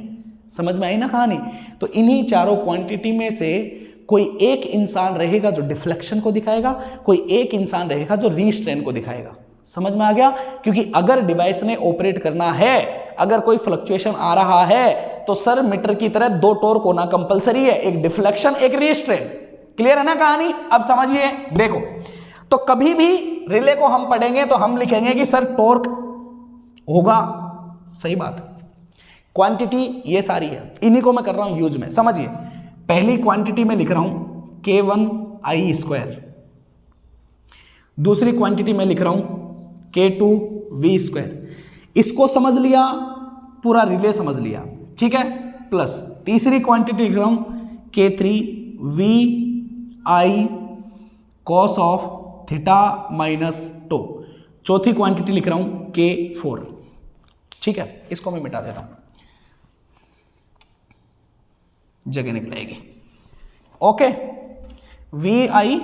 समझ में आई ना कहानी? तो इन्हीं चारों क्वांटिटी में से कोई एक इंसान रहेगा जो डिफ्लेक्शन को दिखाएगा, कोई एक इंसान रहेगा जो रीस्ट्रेन को दिखाएगा। समझ में आ गया? क्योंकि अगर डिवाइस ने ऑपरेट करना है, अगर कोई फ्लक्चुएशन आ रहा है तो सर मीटर की तरह 2 टॉर्क होना कंपलसरी है, एक डिफ्लेक्शन एक रीस्ट्रेन। क्लियर है ना कहानी? अब समझिए, देखो, तो कभी भी रिले को हम पढ़ेंगे तो हम लिखेंगे कि सर टॉर्क होगा, सही बात है। क्वांटिटी ये सारी है, इन्हीं को मैं कर रहा हूं यूज में। समझिए, पहली क्वांटिटी में लिख रहा हूं K1I², दूसरी क्वांटिटी में लिख रहा हूं K2V²। इसको समझ लिया, पूरा रिले समझ लिया, ठीक है। प्लस तीसरी क्वांटिटी लिख रहा हूं K3VI cos of theta minus tau. चौथी क्वांटिटी लिख रहा हूं K4, ठीक है। इसको मैं मिटा देता हूं, जगह निकलेगी। Okay, VI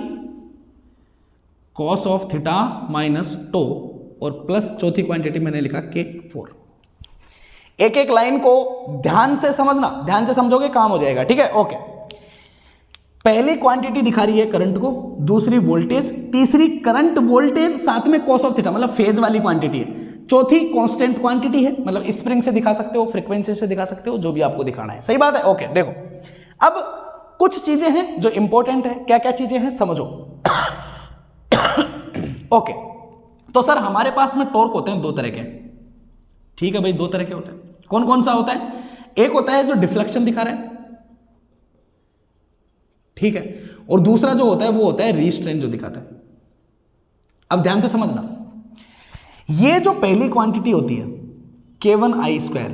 cos of theta minus tau और प्लस चौथी क्वांटिटी मैंने लिखा K4। एक एक लाइन को ध्यान से समझना, ध्यान से समझोगे काम हो जाएगा, ठीक है। ओके, पहली क्वांटिटी दिखा रही है करंट को, दूसरी वोल्टेज, तीसरी करंट वोल्टेज, साथ में cos ऑफ थीटा मतलब फेज वाली क्वांटिटी है, चौथी कांस्टेंट क्वांटिटी है, मतलब स्प्रिंग से दिखा सकते हो, फ्रीक्वेंसी से दिखा सकते हो, जो भी आपको दिखाना है। सही बात है? ओके, देखो अब कुछ चीजें हैं जो इंपॉर्टेंट है। क्या क्या चीजें हैं समझो। ओके, तो सर हमारे पास में टॉर्क होते हैं 2 तरह के, ठीक है भाई, 2 तरह के होते हैं। कौन कौन सा होता है? एक होता है जो डिफ्लेक्शन दिखा रहा है, ठीक है, और दूसरा जो होता है वो होता है रीस्ट्रेन जो दिखाता है। अब ध्यान से समझना, ये जो पहली क्वांटिटी होती है K1I²,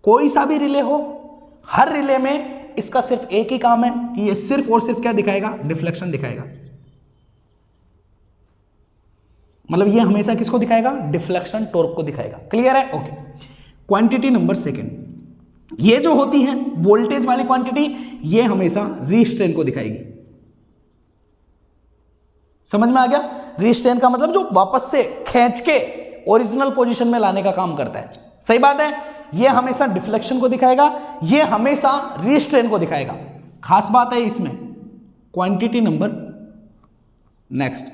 कोई सा भी रिले हो, हर रिले में इसका सिर्फ एक ही काम है कि ये सिर्फ और सिर्फ क्या दिखाएगा? डिफ्लेक्शन दिखाएगा। मतलब ये हमेशा किसको दिखाएगा? डिफ्लेक्शन टॉर्क को दिखाएगा। क्लियर है? ओके, क्वांटिटी नंबर सेकंड, ये जो होती है वोल्टेज वाली क्वांटिटी, ये हमेशा रीस्ट्रेन को दिखाएगी। समझ में आ गया? रीस्ट्रेन का मतलब जो वापस से खींच के ओरिजिनल पोजीशन में लाने का काम करता है। सही बात है? ये हमेशा डिफ्लेक्शन को दिखाएगा, ये हमेशा रीस्ट्रेन को दिखाएगा। खास बात है इसमें, क्वांटिटी नंबर नेक्स्ट,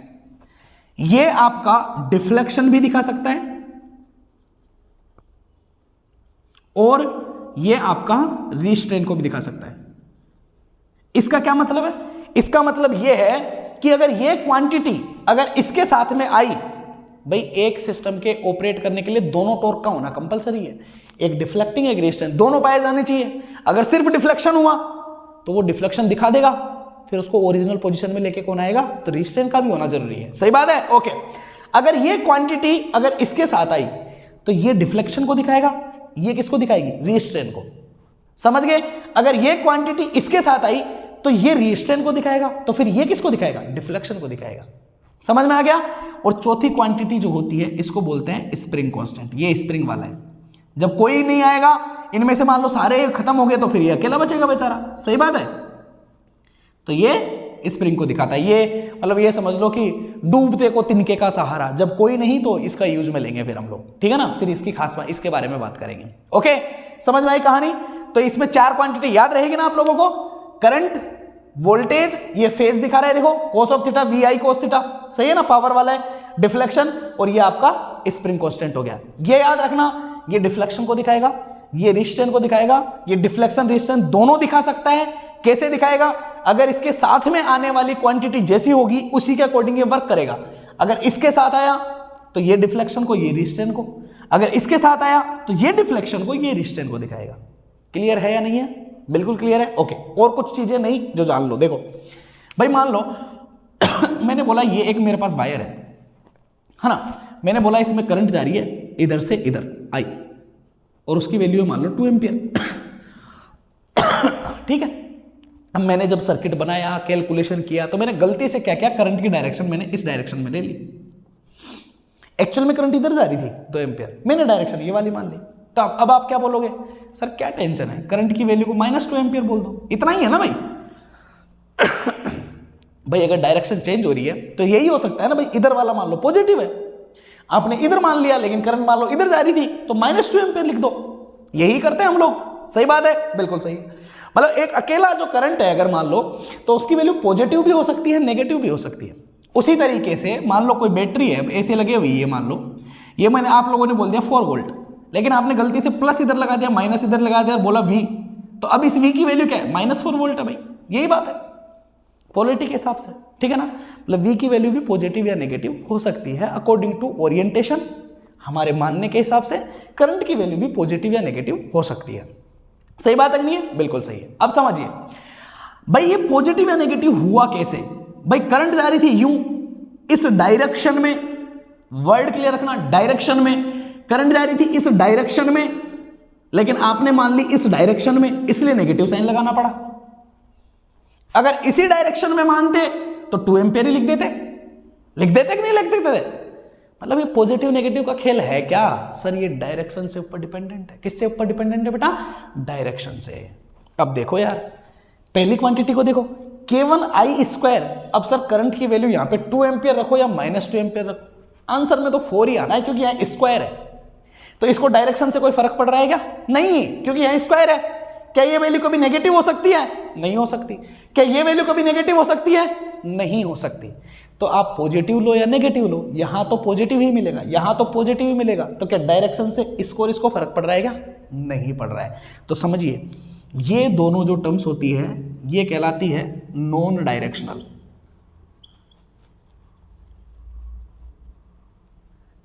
ये आपका डिफ्लेक्शन भी दिखा सकता है और ये आपका रीस्ट्रेन को भी दिखा सकता है। इसका क्या मतलब है? इसका मतलब ये है कि अगर ये क्वांटिटी अगर इसके साथ में आई, भाई एक सिस्टम के ऑपरेट करने के लिए दोनों टॉर्क का होना कंपलसरी है, एक डिफ्लेक्टिंग एक रीस्ट्रेन, दोनों पाए जाने चाहिए। अगर सिर्फ डिफ्लेक्शन हुआ तो वो डिफ्लेक्शन दिखा देगा, फिर उसको ओरिजिनल पोजीशन में लेके कौन आएगा? तो रीस्ट्रेन का भी होना जरूरी है। सही बात है? ओके, अगर ये क्वांटिटी अगर इसके साथ आई तो ये डिफ्लेक्शन को दिखाएगा, ये किसको दिखाएगी? रीस्ट्रेन को। समझ गए? अगर ये क्वांटिटी इसके साथ आई तो ये रीस्ट्रेन को दिखाएगा, तो फिर ये किसको दिखाएगा? डिफ्लेक्शन को दिखाएगा। समझ में आ गया? और चौथी क्वांटिटी जो होती है इसको बोलते हैं स्प्रिंग कांस्टेंट। ये स्प्रिंग वाला है, जब कोई नहीं आएगा, इनमें से मान लो सारे खत्म हो गए तो फिर ये अकेला बचेगा बेचारा। सही बात है? तो ये स्प्रिंग को दिखाता है। ये मतलब ये समझ लो कि डूबते को तिनके का सहारा, जब कोई नहीं तो इसका यूज में लेंगे फिर हम लोग, ठीक है ना। फिर इसकी खास बात, इसके बारे में बात करेंगे। ओके, समझ में आई कहानी? तो इसमें 4 क्वांटिटी याद रहेगी ना आप लोगों को? करंट, वोल्टेज, ये फेज दिखा रहा है देखो, cos of theta, VI cos theta, सही है ना, पावर वाला है, डिफ्लेक्शन, और ये आपका स्प्रिंग कांस्टेंट हो गया। ये याद रखना, ये डिफ्लेक्शन को दिखाएगा, ये रीस्ट्रेन को दिखाएगा, ये डिफ्लेक्शन रीस्ट्रेन दोनों दिखा सकता है। कैसे दिखाएगा? अगर इसके साथ में आने वाली क्वांटिटी जैसी होगी उसी के अकॉर्डिंग ये वर्क करेगा। अगर इसके साथ आया तो ये डिफ्लेक्शन को, ये रीस्ट्रेन को, अगर इसके साथ आया तो ये डिफ्लेक्शन को, ये रीस्ट्रेन को दिखाएगा। क्लियर है या नहीं है? बिल्कुल क्लियर है। ओके, और कुछ चीजें नहीं जो जान लो। देखो भाई, मान लो मैंने बोला ये एक मेरे पास वायर है ना, मैंने बोला इसमें करंट जा रही है इधर से इधर आई, और उसकी वैल्यू मान लो 2 एम्पियर। ठीक है, अब मैंने जब सर्किट बनाया, कैलकुलेशन किया, तो मैंने गलती से क्या किया, करंट की डायरेक्शन मैंने इस डायरेक्शन में ले ली। एक्चुअल में करंट इधर जा रही थी 2 एम्पियर, मैंने डायरेक्शन ये वाली मान ली। तो अब आप क्या बोलोगे, सर क्या टेंशन है, करंट की वैल्यू को -2 एम्पियर बोल दो, इतना ही है ना भाई। भाई अगर डायरेक्शन चेंज हो रही है तो यही हो सकता है ना भाई, इधर वाला मान लो पॉजिटिव है, आपने इधर मान लिया, लेकिन करंट मान लो इधर जा रही थी तो -2 एम्पियर लिख दो, यही करते हैं हम लोग। सही बात है, बिल्कुल सही। मतलब एक अकेला जो करंट है अगर मान लो, तो उसकी वैल्यू पॉजिटिव भी हो सकती है, नेगेटिव भी हो सकती है। उसी तरीके से मान लो कोई बैटरी है, ऐसे लगे हुई है, मान लो ये मैंने आप लोगों ने बोल दिया 4 वोल्ट, लेकिन आपने गलती से प्लस इधर लगा दिया, माइनस इधर लगा दिया और बोला V, तो अब इस V की वैल्यू क्या है, -4 वोल्ट है भाई। यही बात है पोलैरिटी के हिसाब से, ठीक है ना। मतलब V की वैल्यू भी पॉजिटिव या नेगेटिव हो सकती है अकॉर्डिंग टू ओरिएंटेशन। हमारे मानने के हिसाब से करंट की वैल्यू भी पॉजिटिव या नेगेटिव हो सकती है। सही बात है कि नहीं है, बिल्कुल सही है। अब समझिए भाई ये पॉजिटिव या नेगेटिव हुआ कैसे। भाई करंट जा रही थी यूं इस डायरेक्शन में, वर्ड क्लियर रखना, डायरेक्शन में करंट जा रही थी इस डायरेक्शन में, लेकिन आपने मान ली इस डायरेक्शन में, इसलिए नेगेटिव साइन लगाना पड़ा। अगर इसी डायरेक्शन में मानते तो 2 एम्पियर ही लिख देते कि नहीं लिख देते थे। मतलब ये पॉजिटिव नेगेटिव का खेल है क्या सर, ये डायरेक्शन से ऊपर डिपेंडेंट है। किससे ऊपर डिपेंडेंट है बेटा, डायरेक्शन से। अब देखो यार पहली क्वांटिटी को देखो, K1I²। अब सर करंट की वैल्यू यहां पे 2 एम्पियर रखो या -2 एम्पियर रखो, आंसर में तो 4 ही आना है, क्योंकि यहां स्क्वायर है। तो इसको डायरेक्शन से कोई फर्क पड़ रहा है क्या, नहीं, क्योंकि यहां स्क्वायर है। क्या ये वैल्यू कभी नेगेटिव हो सकती है, नहीं हो सकती। क्या ये वैल्यू कभी नेगेटिव हो सकती है, नहीं हो सकती। तो आप पॉजिटिव लो या नेगेटिव लो, यहां तो पॉजिटिव ही मिलेगा, यहां तो पॉजिटिव ही मिलेगा। तो क्या डायरेक्शन से इसको और इसको फर्क पड़ रहा है क्या, नहीं पड़ रहा है। तो समझिए ये दोनों जो टर्म्स होती है ये कहलाती है नॉन डायरेक्शनल।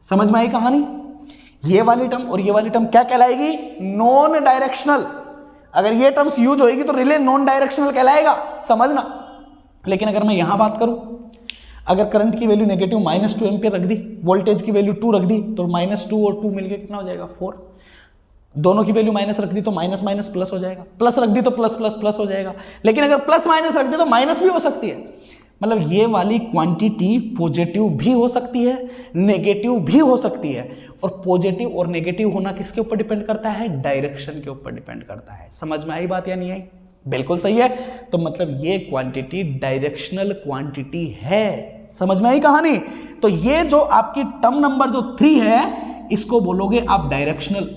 समझ में आई कहानी। ये वाली टर्म और ये वाली टर्म क्या कहलाएगी, नॉन डायरेक्शनल। अगर ये टर्म्स यूज होएगी तो रिले नॉन डायरेक्शनल कहलाएगा, समझना। लेकिन अगर मैं यहां बात करूं, अगर करंट की वैल्यू नेगेटिव -2 एम्पियर रख दी, वोल्टेज की वैल्यू 2 रख दी, तो -2 और 2 मिलके कितना हो जाएगा, 4। दोनों की वैल्यू माइनस रख दी तो माइनस माइनस प्लस हो जाएगा, प्लस रख दी तो प्लस प्लस प्लस हो जाएगा। लेकिन अगर प्लस माइनस रख दी तो माइनस भी हो सकती है। मतलब ये वाली क्वांटिटी पॉजिटिव भी हो सकती है, नेगेटिव भी हो सकती है। और पॉजिटिव और नेगेटिव होना किसके ऊपर डिपेंड करता है, डायरेक्शन के ऊपर डिपेंड करता है। समझ में आई बात या नहीं आई, बिल्कुल सही है। तो मतलब ये क्वांटिटी डायरेक्शनल क्वांटिटी है। समझ में आई कहानी। तो ये जो आपकी टर्म नंबर जो 3 है इसको बोलोगे आप डायरेक्शनल,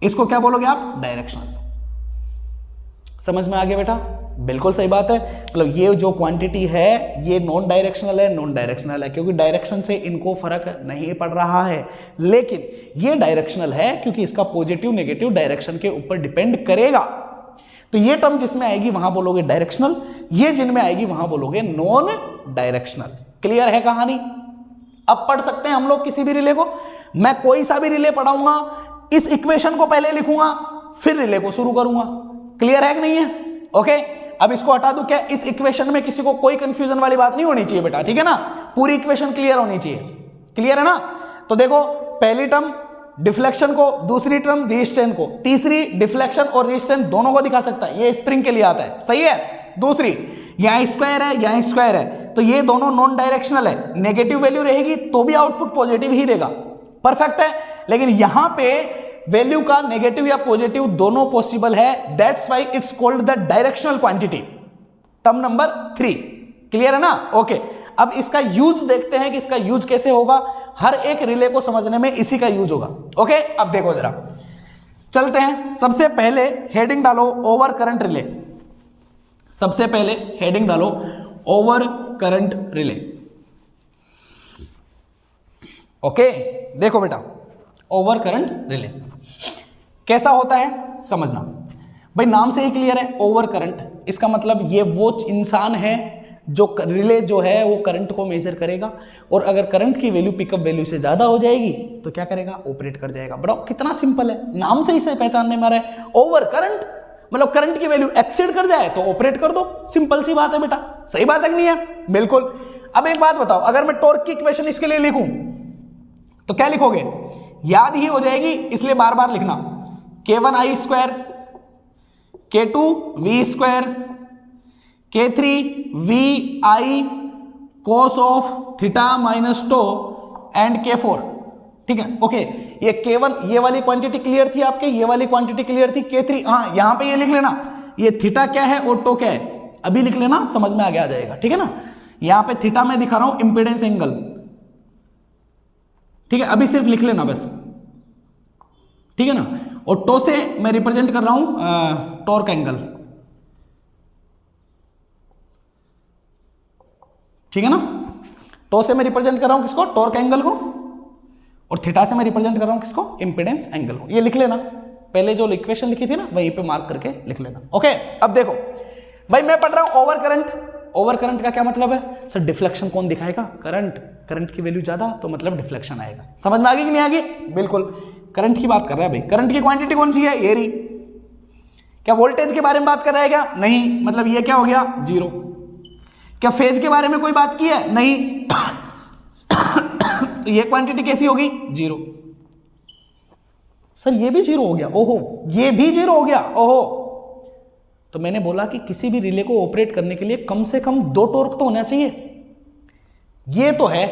इसको क्या बोलोगे आप, डायरेक्शनल। समझ में आ गया बेटा, बिल्कुल सही बात है। मतलब ये जो क्वांटिटी है ये नॉन डायरेक्शनल है, नॉन डायरेक्शनल है क्योंकि डायरेक्शन से इनको फर्क नहीं पड़ रहा है। लेकिन ये डायरेक्शनल है क्योंकि इसका पॉजिटिव नेगेटिव डायरेक्शन के ऊपर डिपेंड करेगा। तो ये टर्म जिसमें आएगी वहां बोलोगे डायरेक्शनल, ये जिनमें आएगी वहां बोलोगे नॉन डायरेक्शनल। क्लियर है कहानी। अब पढ़ सकते हैं हम लोग किसी भी रिले को। मैं कोई सा भी रिले पढ़ाऊंगा, इस इक्वेशन को पहले लिखूंगा फिर रिले को शुरू करूंगा। क्लियर है कि नहीं है, ओके। अब इसको हटा दूं क्या, इस इक्वेशन में किसी को कोई कंफ्यूजन वाली बात नहीं होनी चाहिए बेटा, ठीक है ना। पूरी इक्वेशन क्लियर होनी चाहिए, क्लियर है ना। तो देखो पहली टर्म डिफ्लेक्शन को, दूसरी टर्म रेजिस्टेंस को, तीसरी डिफ्लेक्शन और रेजिस्टेंस दोनों को दिखा सकता है, ये स्प्रिंग के लिए आता है, सही है। दूसरी यहां स्क्वायर है, यहां स्क्वायर है, तो ये दोनों नॉन डायरेक्शनल है। नेगेटिव वैल्यू रहेगी तो भी आउटपुट पॉजिटिव ही देगा, परफेक्ट है। लेकिन यहां पे वैल्यू का नेगेटिव या पॉजिटिव दोनों पॉसिबल है, that's why it's called the directional quantity. Term number 3 clear है ना, ओके। अब इसका यूज देखते हैं कि इसका यूज कैसे होगा। हर एक रिले को समझने में इसी का यूज होगा, ओके। अब देखो जरा, चलते हैं। सबसे पहले हेडिंग डालो ओवर करंट रिले। सबसे पहले हेडिंग डालो ओवर करंट रिले, ओके। देखो बेटा ओवर करंट रिले कैसा होता है समझना। भाई नाम से ही क्लियर है, ओवर करंट। इसका मतलब ये वो इंसान है जो रिले जो है वो करंट को मेजर करेगा, और अगर करंट की वैल्यू पिकअप वैल्यू से ज्यादा हो जाएगी तो क्या करेगा, ऑपरेट कर जाएगा। बड़ा कितना सिंपल है, नाम से ही से पहचानने में आ रहा है। ओवर करंट मतलब करंट की वैल्यू एक्सीड कर जाए तो ऑपरेट कर दो, सिंपल सी बात है बेटा। सही बात है कि नहीं है, बिल्कुल। अब एक बात बताओ, अगर मैं टॉर्क की इक्वेशन इसके लिए लिखूं तो क्या लिखोगे, याद ही हो जाएगी इसलिए बार बार लिखना। K1I², K2V², K3VI cos of θ - τ and K4 ठीक है, ओके। ये K1 ये वाली क्वांटिटी क्लियर थी आपके, ये वाली क्वांटिटी क्लियर थी K3। हाँ, यहां पे ये लिख लेना, ये थीटा क्या है और टो क्या है, अभी लिख लेना, समझ में आगे आ जाएगा, ठीक है ना। यहां पे थीटा में दिखा रहा हूं इंपेडेंस एंगल, ठीक है, अभी सिर्फ लिख लेना बस, ठीक है ना। और टो से मैं रिप्रेजेंट कर रहा हूं टॉर्क एंगल, ठीक है ना। टो से मैं रिप्रेजेंट कर रहा हूं किसको, टॉर्क एंगल को, और थीटा से मैं रिप्रेजेंट कर रहा हूं किसको, इंपेडेंस एंगल को। ये लिख लेना, पहले जो इक्वेशन लिखी थी ना वहीं पे मार्क करके लिख लेना, ओके। अब देखो भाई, मैं पढ़ रहा हूं ओवर करंट। ओवर करंट का क्या मतलब है सर, डिफ्लेक्शन कौन दिखाएगा, करंट। करंट की वैल्यू ज्यादा तो मतलब डिफ्लेक्शन आएगा। समझ में आ गई कि नहीं आ गई, बिल्कुल करंट की बात कर रहा है भाई। करंट की क्वांटिटी कौन सी है, ये रही। क्या वोल्टेज के बारे में बात कर रहा है क्या, नहीं, मतलब ये क्या हो गया, जीरो। क्या फेज के बारे में कोई बात की है, नहीं। तो ये क्वांटिटी कैसी होगी, जीरो। सर ये भी जीरो हो गया, ओहो, ये भी जीरो हो गया, ओहो। तो मैंने बोला कि किसी भी रिले को ऑपरेट करने के लिए कम से कम 2 टॉर्क तो होना चाहिए। ये तो है,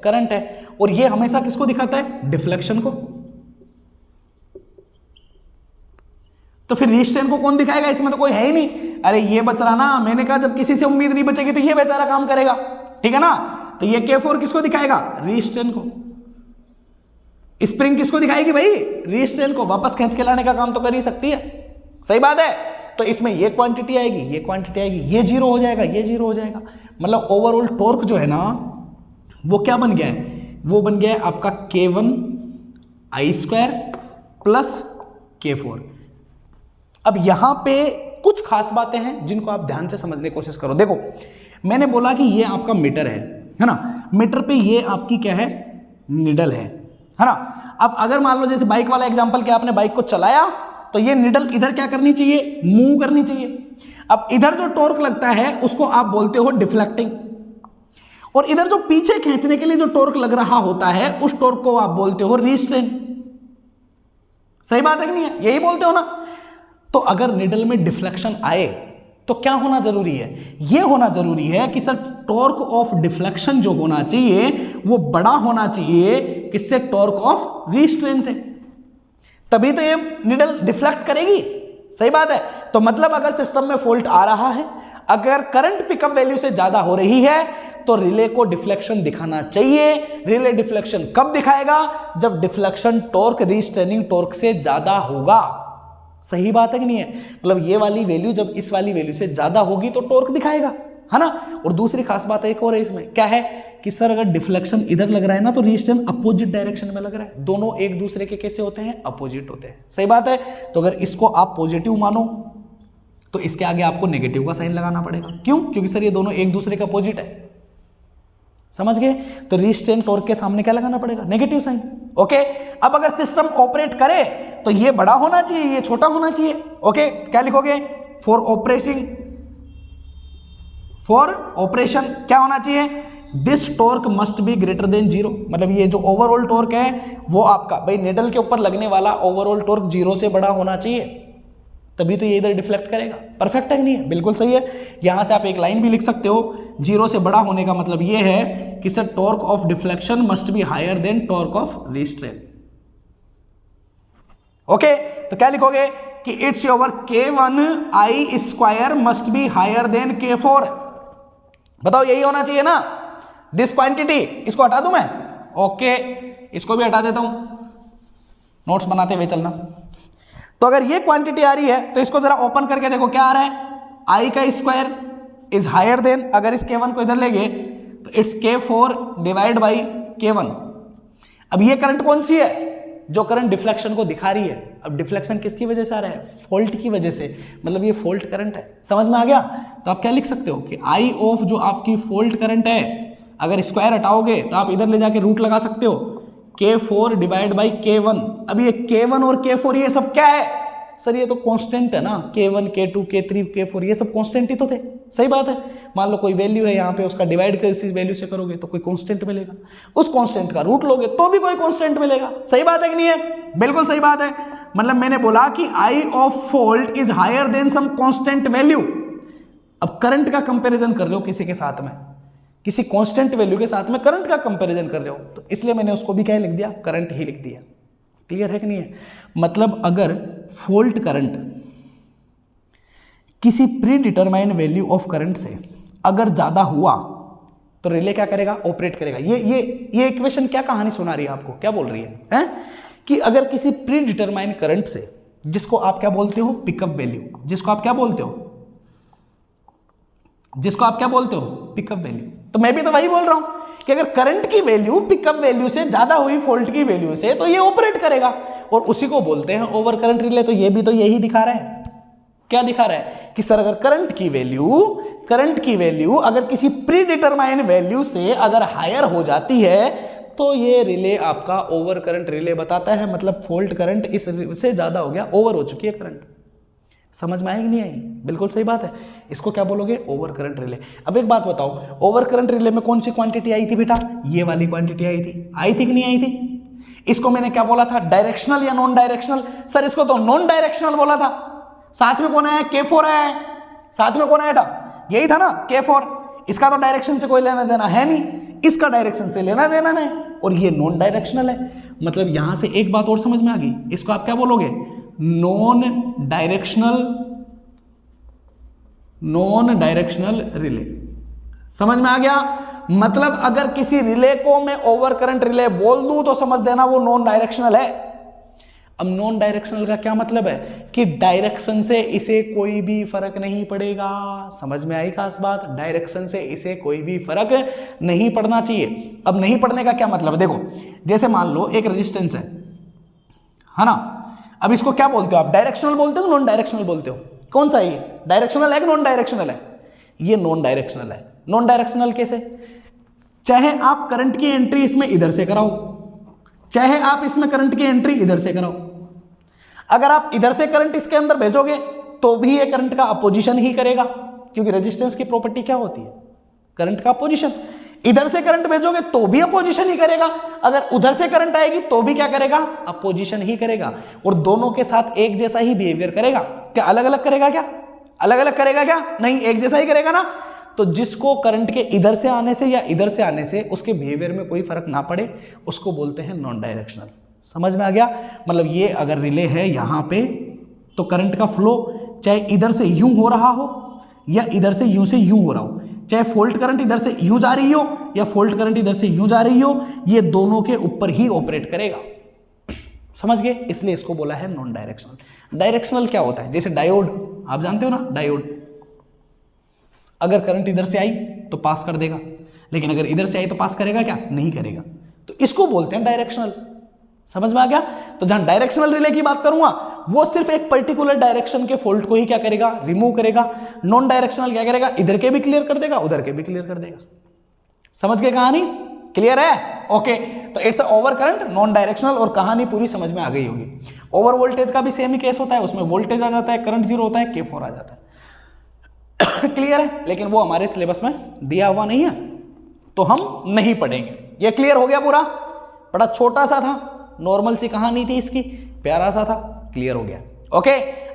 करंट है, और ये हमेशा किसको दिखाता है, डिफ्लेक्शन को। तो फिर रेजिस्टेंस को कौन दिखाएगा, इसमें तो कोई है ही नहीं। अरे ये बच रहा ना, मैंने कहा जब किसी से उम्मीद नहीं बचेगी तो ये बेचारा काम करेगा, ठीक है ना। तो ये K4 किसको दिखाएगा, रेजिस्टेंस को। स्प्रिंग किसको दिखाएगी भाई, रेजिस्टेंस को। वापस खींच के लाने का काम तो कर ही सकती है, सही बात है। तो इसमें ये क्वांटिटी आएगी, ये क्वांटिटी आएगी, ये जीरो हो जाएगा, ये जीरो हो जाएगा। मतलब ओवरऑल टॉर्क जो है ना वो क्या बन गया है, वो बन गया है आपका K1 I² प्लस K4। अब यहां पे कुछ खास बातें हैं जिनको आप ध्यान से समझने की कोशिश करो। देखो मैंने बोला कि ये आपका मीटर है ना, मीटर पे ये आपकी क्या है, निडल है ना। अब अगर मान लो जैसे बाइक वाला एग्जांपल कि आपने बाइक को चलाया तो ये निडल इधर क्या करनी चाहिए, मूव करनी चाहिए। अब इधर जो टॉर्क लगता है उसको आप बोलते हो डिफ्लेक्टिंग, और इधर जो पीछे खींचने के लिए जो टॉर्क लग रहा होता है उस टॉर्क को आप बोलते हो रिस्ट्रेन। सही बात है कि नहीं है, यही बोलते हो ना। तो अगर निडल में डिफ्लेक्शन आए तो क्या होना जरूरी है, यह होना जरूरी है कि सर टॉर्क ऑफ डिफ्लेक्शन जो होना चाहिए वो बड़ा होना चाहिए किससे, टॉर्क ऑफ रिस्ट्रेन से, तभी तो ये निडल डिफ्लेक्ट करेगी। सही बात है। तो मतलब अगर सिस्टम में फॉल्ट आ रहा है, अगर करंट पिकअप वैल्यू से ज्यादा हो रही है तो रिले को डिफ्लेक्शन दिखाना चाहिए। रिले डिफ्लेक्शन कब दिखाएगा, जब डिफ्लेक्शन टॉर्क रिस्ट्रेनिंग टॉर्क से ज्यादा होगा। सही बात है कि नहीं है, मतलब ये वाली वैल्यू जब इस वाली वैल्यू से ज्यादा होगी तो टॉर्क दिखाएगा, है ना। और दूसरी खास बात एक और है इसमें, क्या है कि सर अगर डिफ्लेक्शन इधर लग रहा है ना तो रेजिस्टेंस अपोजिट डायरेक्शन में लग रहा है। दोनों एक दूसरे के कैसे होते हैं, अपोजिट होते हैं। सही बात है। तो अगर इसको आप पॉजिटिव मानो तो इसके आगे आपको नेगेटिव का साइन लगाना पड़ेगा। क्यों, क्योंकि सर ये दोनों एक दूसरे के अपोजिट है। समझ गए। तो रेजिस्टेंस टॉर्क के सामने क्या लगाना पड़ेगा, नेगेटिव साइन। ओके। अब अगर सिस्टम ऑपरेट करे तो ये बड़ा होना चाहिए, ये छोटा होना चाहिए। ओके, क्या लिखोगे, फॉर ऑपरेशन क्या होना चाहिए, this torque must be greater than 0। मतलब ये जो ओवरऑल टॉर्क है वो आपका भाई निडल के ऊपर लगने वाला ओवरऑल टॉर्क 0 से बड़ा होना चाहिए, तभी तो ये इधर डिफ्लेक्ट करेगा। परफेक्ट है कि नहीं है, बिल्कुल सही है। यहां से आप एक लाइन भी लिख सकते हो, 0 से बड़ा होने का मतलब ये है कि sir torque of deflection must be higher than torque of restraint. Okay, तो क्या लिखोगे कि it's your K1 I² must be higher than K4। बताओ यही होना चाहिए ना, दिस क्वांटिटी। इसको हटा दूं मैं, ओके, इसको भी हटा देता हूं, नोट्स बनाते हुए चलना। तो अगर ये क्वांटिटी आ रही है तो इसको जरा ओपन करके देखो क्या आ रहा है, I² इज हायर देन, अगर इस K1 को इधर ले गए तो it's K4 divide by K1। अब ये करंट कौन सी है, जो करंट डिफ्लेक्शन को दिखा रही है। अब डिफ्लेक्शन किसकी वजह से आ रहा है, फॉल्ट की वजह से, मतलब ये फॉल्ट करंट है। समझ में आ गया। तो आप क्या लिख सकते हो कि I ऑफ जो आपकी फॉल्ट करंट है, अगर स्क्वायर हटाओगे तो आप इधर ले जाके रूट लगा सकते हो, K4 डिवाइड बाई K1। अब ये K1 और K4 ये सब क्या है सर, ये तो कांस्टेंट है ना, K1 K2 K3 K4 ये सब कांस्टेंट ही तो थे। सही बात है। मान लो कोई वैल्यू है यहाँ पे, उसका डिवाइड कर इसी वैल्यू से करोगे तो कोई कांस्टेंट मिलेगा, उस कांस्टेंट का रूट लोगे तो भी कोई कांस्टेंट मिलेगा। सही बात है कि नहीं है, बिल्कुल सही बात है। मतलब मैंने बोला कि I of fault is higher than some constant value. अब करंट का कंपैरिजन कर रहे हो किसी के साथ में, किसी कांस्टेंट वैल्यू के साथ में करंट का कंपैरिजन कर रहे हो, तो इसलिए मैंने उसको भी क्या लिख दिया, करंट ही लिख दिया। क्लियर है कि नहीं है? मतलब अगर फॉल्ट करंट किसी pre determined value of current से अगर ज्यादा हुआ तो रिले क्या करेगा, ऑपरेट करेगा। ये इक्वेशन क्या कहानी सुना रही है आपको, क्या बोल रही है? कि अगर किसी प्री डिटरमाइंड करंट से, जिसको आप क्या बोलते हो, पिकअप वैल्यू, जिसको आप क्या बोलते हो, जिसको आप क्या बोलते हो, पिकअप वैल्यू। तो मैं भी तो वही बोल रहा हूं कि अगर करंट की वैल्यू पिकअप वैल्यू से ज्यादा हुई फॉल्ट की वैल्यू से, तो ये ऑपरेट करेगा, और उसी को बोलते हैं ओवर करंट रिले। तो ये भी तो यही दिखा रहा है। क्या दिखा रहा है कि सर अगर करंट की वैल्यू अगर किसी प्री डिटरमाइंड वैल्यू से अगर हायर हो जाती है, तो ये रिले आपका ओवर करंट रिले बताता है। मतलब फॉल्ट करंट इससे ज्यादा हो गया, ओवर हो चुकी है करंट। समझ में आई कि नहीं आई? बिल्कुल सही बात है। इसको क्या बोलोगे, ओवर करंट रिले। अब एक बात बताओ, ओवर करंट रिले में कौन सी क्वांटिटी आई थी बेटा? ये वाली क्वांटिटी आई थी कि नहीं आई थी? इसको मैंने क्या बोला था, डायरेक्शनल या नॉन डायरेक्शनल? सर इसको तो नॉन डायरेक्शनल बोला था। साथ में कौन आया, K4 आया है। साथ में कौन आया था, यही था ना, K4। इसका तो डायरेक्शन से कोई लेना देना है नहीं, इसका डायरेक्शन से लेना देना नहीं, और ये नॉन डायरेक्शनल है। मतलब यहां से एक बात और समझ में आ गई, इसको आप क्या बोलोगे, नॉन डायरेक्शनल रिले। समझ में आ गया? मतलब अगर किसी रिले को मैं ओवर करंट रिले बोल दूं तो समझ देना वो नॉन डायरेक्शनल है। अब नॉन डायरेक्शनल का क्या मतलब है कि डायरेक्शन से इसे कोई भी फर्क नहीं पड़ेगा। समझ में आई खास बात? डायरेक्शन से इसे कोई भी फर्क नहीं पड़ना चाहिए। अब नहीं पड़ने का क्या मतलब है, देखो जैसे मान लो एक रेजिस्टेंस है ना। अब इसको क्या बोलते हो आप, डायरेक्शनल बोलते हो, नॉन डायरेक्शनल बोलते हो? कौन सा है ये, डायरेक्शनल है कि नॉन डायरेक्शनल है? ये नॉन डायरेक्शनल है। नॉन डायरेक्शनल कैसे? चाहे आप करंट की एंट्री इसमें इधर से कराओ, चाहे आप इसमें करंट की एंट्री इधर से कराओ, अगर आप इधर से करंट इसके अंदर भेजोगे तो भी ये करंट का अपोजिशन ही करेगा, क्योंकि रेजिस्टेंस की प्रॉपर्टी क्या होती है, करंट का अपोजिशन। इधर से करंट भेजोगे तो भी अपोजिशन ही करेगा, अगर उधर से करंट आएगी तो भी क्या करेगा, अपोजिशन ही करेगा। और दोनों के साथ एक जैसा ही बिहेवियर करेगा। क्या अलग अलग करेगा? क्या अलग अलग करेगा? क्या नहीं, एक जैसा ही करेगा ना। तो जिसको करंट के इधर से आने से या इधर से आने से उसके बिहेवियर में कोई फर्क ना पड़े, उसको बोलते हैं नॉन डायरेक्शनल। समझ में आ गया? मतलब ये अगर रिले है यहां पे, तो करंट का फ्लो चाहे इधर से यूं हो रहा हो या इधर से यूं हो रहा हो, चाहे फॉल्ट करंट इधर से यूं जा रही हो या फॉल्ट करंट इधर से यूं जा रही हो, ये दोनों के ऊपर ही ऑपरेट करेगा। समझ गए? इसलिए इसको बोला है नॉन डायरेक्शनल। डायरेक्शनल क्या होता है, जैसे डायोड, आप जानते हो ना डायोड, अगर करंट इधर से आई तो पास कर देगा, लेकिन अगर इधर से आई तो पास करेगा क्या, नहीं करेगा। तो इसको बोलते हैं डायरेक्शनल। समझ में आ गया? तो जहां डायरेक्शनल रिले की बात करूंगा वो सिर्फ एक पर्टिकुलर डायरेक्शन के फॉल्ट को ही क्या करेगा, रिमूव करेगा। नॉन डायरेक्शनल क्या करेगा, इधर के भी क्लियर कर देगा, उधर के भी क्लियर कर देगा। समझ गए कहानी? क्लियर है? ओके। तो it's over current, non directional, और कहानी पूरी समझ में आ गई होगी। ओवर वोल्टेज का भी सेम ही केस होता है, उसमें वोल्टेज आ जाता है, करंट जीरो होता है, K4 आ जाता है। क्लियर है? लेकिन वो हमारे सिलेबस में दिया हुआ नहीं है तो हम नहीं पढ़ेंगे। ये क्लियर हो गया पूरा? बड़ा छोटा सा था, नॉर्मल सी कहानी थी इसकी, प्यारा सा था, क्लियर हो गया। ओके।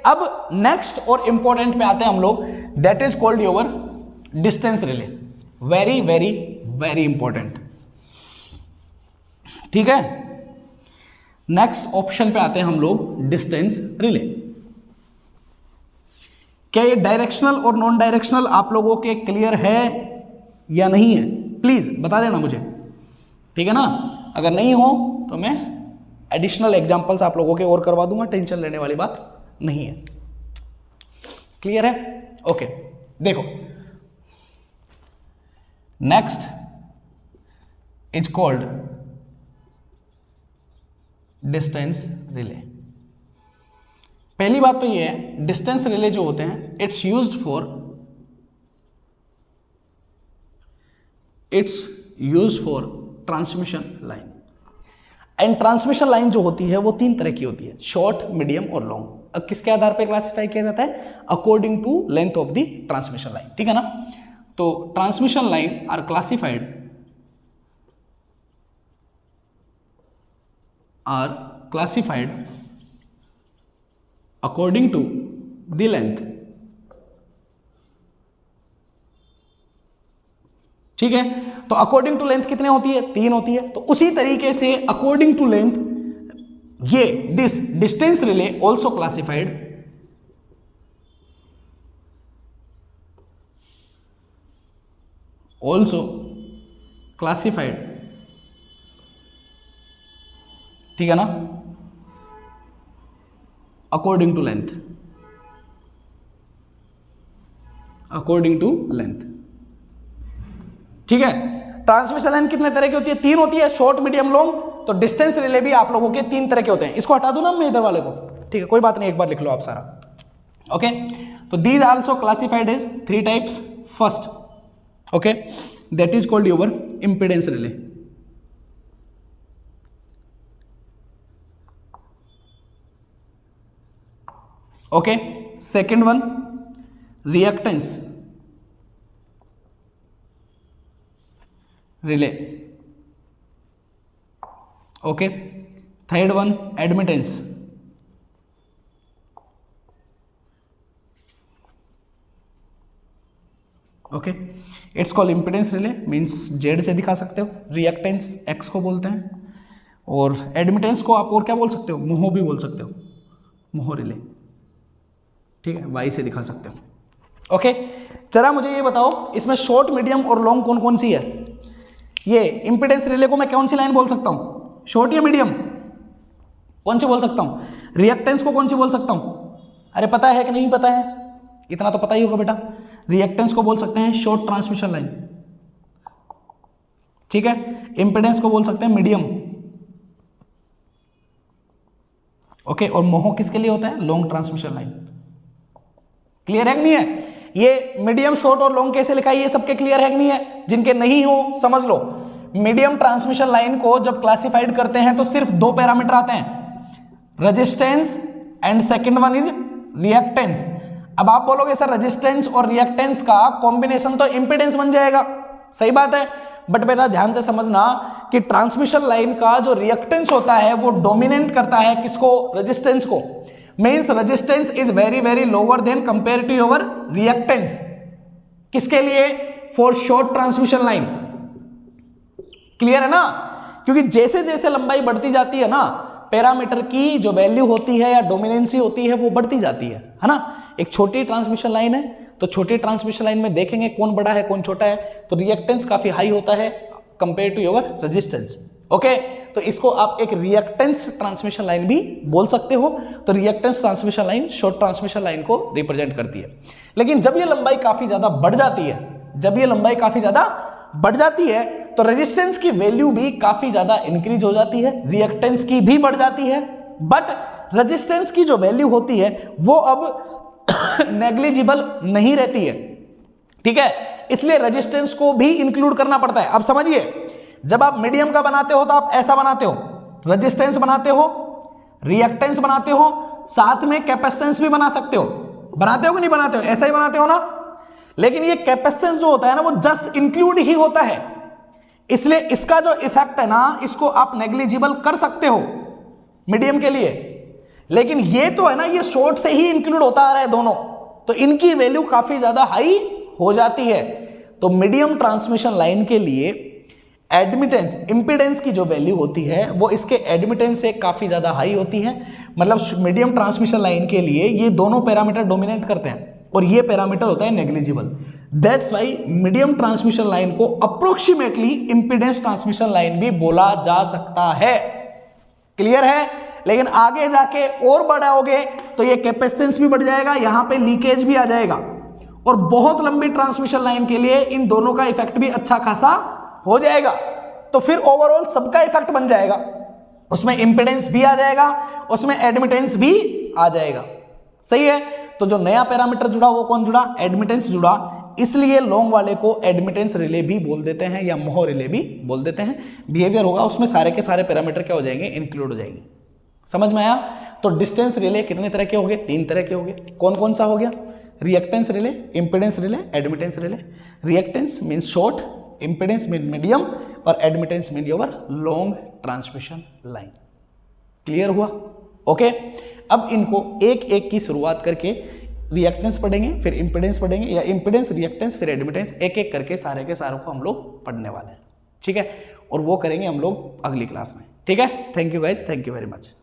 अब नेक्स्ट और इंपॉर्टेंट पे आते हैं हम लोग, that is called your distance relay. Very very very important. ठीक है, नेक्स्ट ऑप्शन पे आते हैं हम लोग, डिस्टेंस रिले। क्या ये डायरेक्शनल और नॉन डायरेक्शनल आप लोगों के क्लियर है या नहीं है? प्लीज बता देना मुझे, ठीक है ना। अगर नहीं हो तो मैं एडिशनल एग्जांपल्स आप लोगों के और करवा दूंगा, टेंशन लेने वाली बात नहीं है। क्लियर है? ओके। देखो, next is called distance relay. पहली बात तो ये है, डिस्टेंस रिले जो होते हैं, it's used for transmission line. And transmission line जो होती है वो तीन तरह की होती है, शॉर्ट, मीडियम और लॉन्ग। अब किसके आधार पर क्लासिफाई किया जाता है, according to length of the transmission line. ठीक है ना। तो transmission line are classified according to the length ठीक है, तो अकॉर्डिंग टू लेंथ कितने होती है, 3 होती है। तो उसी तरीके से अकॉर्डिंग टू लेंथ ये this distance relay also classified ठीक है ना, अकॉर्डिंग टू लेंथ, ठीक है। ट्रांसमिशन लाइन कितने तरह की होती है, 3 होती है, शॉर्ट मीडियम लॉन्ग। तो डिस्टेंस रिले भी आप लोगों के 3 तरह के होते हैं। इसको हटा दूं ना मैं इधर वाले को, ठीक है, कोई बात नहीं, एक बार लिख लो आप सारा। ओके, तो these also classified as 3 types. First, okay, that is called your impedance relay. Okay, second one reactance relay. Okay, third one admittance. Okay, it's called impedance relay, means Z से दिखा सकते हो, रिएक्टेंस एक्स को बोलते हैं, और admittance को आप और क्या बोल सकते हो, मोहो भी बोल सकते हो, मोहो रिले, ठीक है, वाई से दिखा सकते हो। ओके, जरा मुझे ये बताओ इसमें शॉर्ट मीडियम और लॉन्ग कौन कौन सी है। ये इंपेडेंस रिले को मैं कौन सी लाइन बोल सकता हूं, शॉर्ट या मीडियम, कौन सी बोल सकता हूं। रिएक्टेंस को कौन सी बोल सकता हूं, अरे पता है कि नहीं पता है, इतना तो पता ही होगा बेटा। रिएक्टेंस को बोल सकते हैं शॉर्ट ट्रांसमिशन लाइन, ठीक है। इंपेडेंस को बोल सकते हैं मीडियम, ओके, और मोहो किसके लिए होता है, लॉन्ग ट्रांसमिशन लाइन। क्लियर है कि नहीं है। ये मीडियम, शॉर्ट और लॉन्ग कैसे लिखा है, ये सबके क्लियर है कि नहीं है, जिनके नहीं हो समझ लो। मीडियम ट्रांसमिशन लाइन को जब क्लासिफाइड करते हैं तो सिर्फ 2 पैरामीटर आते हैं, resistance and second one is reactance. अब आप बोलोगे सर रेजिस्टेंस और रिएक्टेंस का कॉम्बिनेशन तो इंपेडेंस बन जाएगा, सही बात है, बट बेटा ध्यान से समझना कि ट्रांसमिशन लाइन का जो रिएक्टेंस होता है वो डोमिनेट करता है किसको, रेजिस्टेंस को। Means resistance is very very lower than compare to your reactance. किसके लिए, for short transmission line. Clear है ना, क्योंकि जैसे जैसे लंबाई बढ़ती जाती है ना, पैरामीटर की जो वैल्यू होती है या डोमिनेंसी होती है वो बढ़ती जाती है ना। एक छोटी ट्रांसमिशन लाइन है तो छोटी ट्रांसमिशन लाइन में देखेंगे कौन बड़ा है कौन छोटा है, तो रिएक्टेंस काफी हाई होता है compare to your resistance. Okay, तो इसको आप एक रिएक्टेंस ट्रांसमिशन लाइन भी बोल सकते हो। तो reactance transmission line short transmission line को रिप्रेजेंट करती है। लेकिन जब ये लंबाई काफी ज्यादा बढ़ जाती है, जब ये लंबाई काफी ज्यादा बढ़ जाती है तो रेजिस्टेंस की वैल्यू भी काफी ज्यादा इंक्रीज हो जाती है, रिएक्टेंस की भी बढ़ जाती है, बट रेजिस्टेंस की जो वैल्यू होती है वो अब नेग्लिजिबल नहीं रहती है, ठीक है। इसलिए रेजिस्टेंस को भी इंक्लूड करना पड़ता है। अब समझिए, जब आप मीडियम का बनाते हो तो आप ऐसा बनाते हो, रेजिस्टेंस बनाते हो, रिएक्टेंस बनाते हो, साथ में कैपेसिटेंस भी बना सकते हो। बनाते हो कि नहीं बनाते हो, ऐसा ही बनाते हो ना। लेकिन ये कैपेसिटेंस जो होता है ना वो जस्ट इंक्लूड ही होता है, इसलिए इसका जो इफेक्ट है ना इसको आप नेग्लिजिबल कर सकते हो मीडियम के लिए। लेकिन ये तो है ना, ये शॉर्ट से ही इंक्लूड होता आ रहा है दोनों, तो इनकी वैल्यू काफी ज्यादा हाई हो जाती है। तो मीडियम ट्रांसमिशन लाइन के लिए एडमिटेंस, इंपेडेंस की जो वैल्यू होती है वो इसके एडमिटेंस से काफी ज्यादा हाई होती है। मतलब मीडियम ट्रांसमिशन लाइन के लिए ये दोनों पैरामीटर डोमिनेट करते हैं और ये पैरामीटर होता है negligible. That's why medium transmission line को अप्रोक्सीमेटली इंपेडेंस ट्रांसमिशन लाइन भी बोला जा सकता है। क्लियर है। लेकिन आगे जाके और बढ़ाओगे तो ये कैपेसिटेंस भी बढ़ जाएगा, यहां पे लीकेज भी आ जाएगा, और बहुत लंबी ट्रांसमिशन लाइन के लिए इन दोनों का इफेक्ट भी अच्छा खासा हो जाएगा। तो फिर ओवरऑल सबका इफेक्ट बन जाएगा, उसमें इंपेडेंस भी आ जाएगा, उसमें एडमिटेंस भी आ जाएगा। सही है। तो जो नया पैरामीटर जुड़ा वो कौन जुड़ा, एडमिटेंस जुड़ा, इसलिए लॉन्ग वाले को एडमिटेंस रिले भी बोल देते हैं या मोहो रिले भी बोल देते हैं। बिहेवियर होगा उसमें सारे के सारे पैरामीटर क्या हो जाएंगे, इंक्लूड हो जाएंगे। समझ में आया। तो डिस्टेंस रिले कितने तरह के हो गए, 3 तरह के हो गए। कौन कौन सा हो गया, reactance relay, impedance relay, admittance relay. Reactance mean short, impedance mean medium, और admittance mean your long transmission line. Clear हुआ। ओके, अब इनको एक एक की शुरुआत करके रिएक्टेंस पढ़ेंगे, फिर इम्पिडेंस पढ़ेंगे, या इम्पिडेंस, रिएक्टेंस, फिर एडमिटेंस, एक एक करके सारे के सारों को हम लोग पढ़ने वाले हैं, ठीक है। और वो करेंगे हम लोग अगली क्लास में, ठीक है। Thank you guys, thank you very much.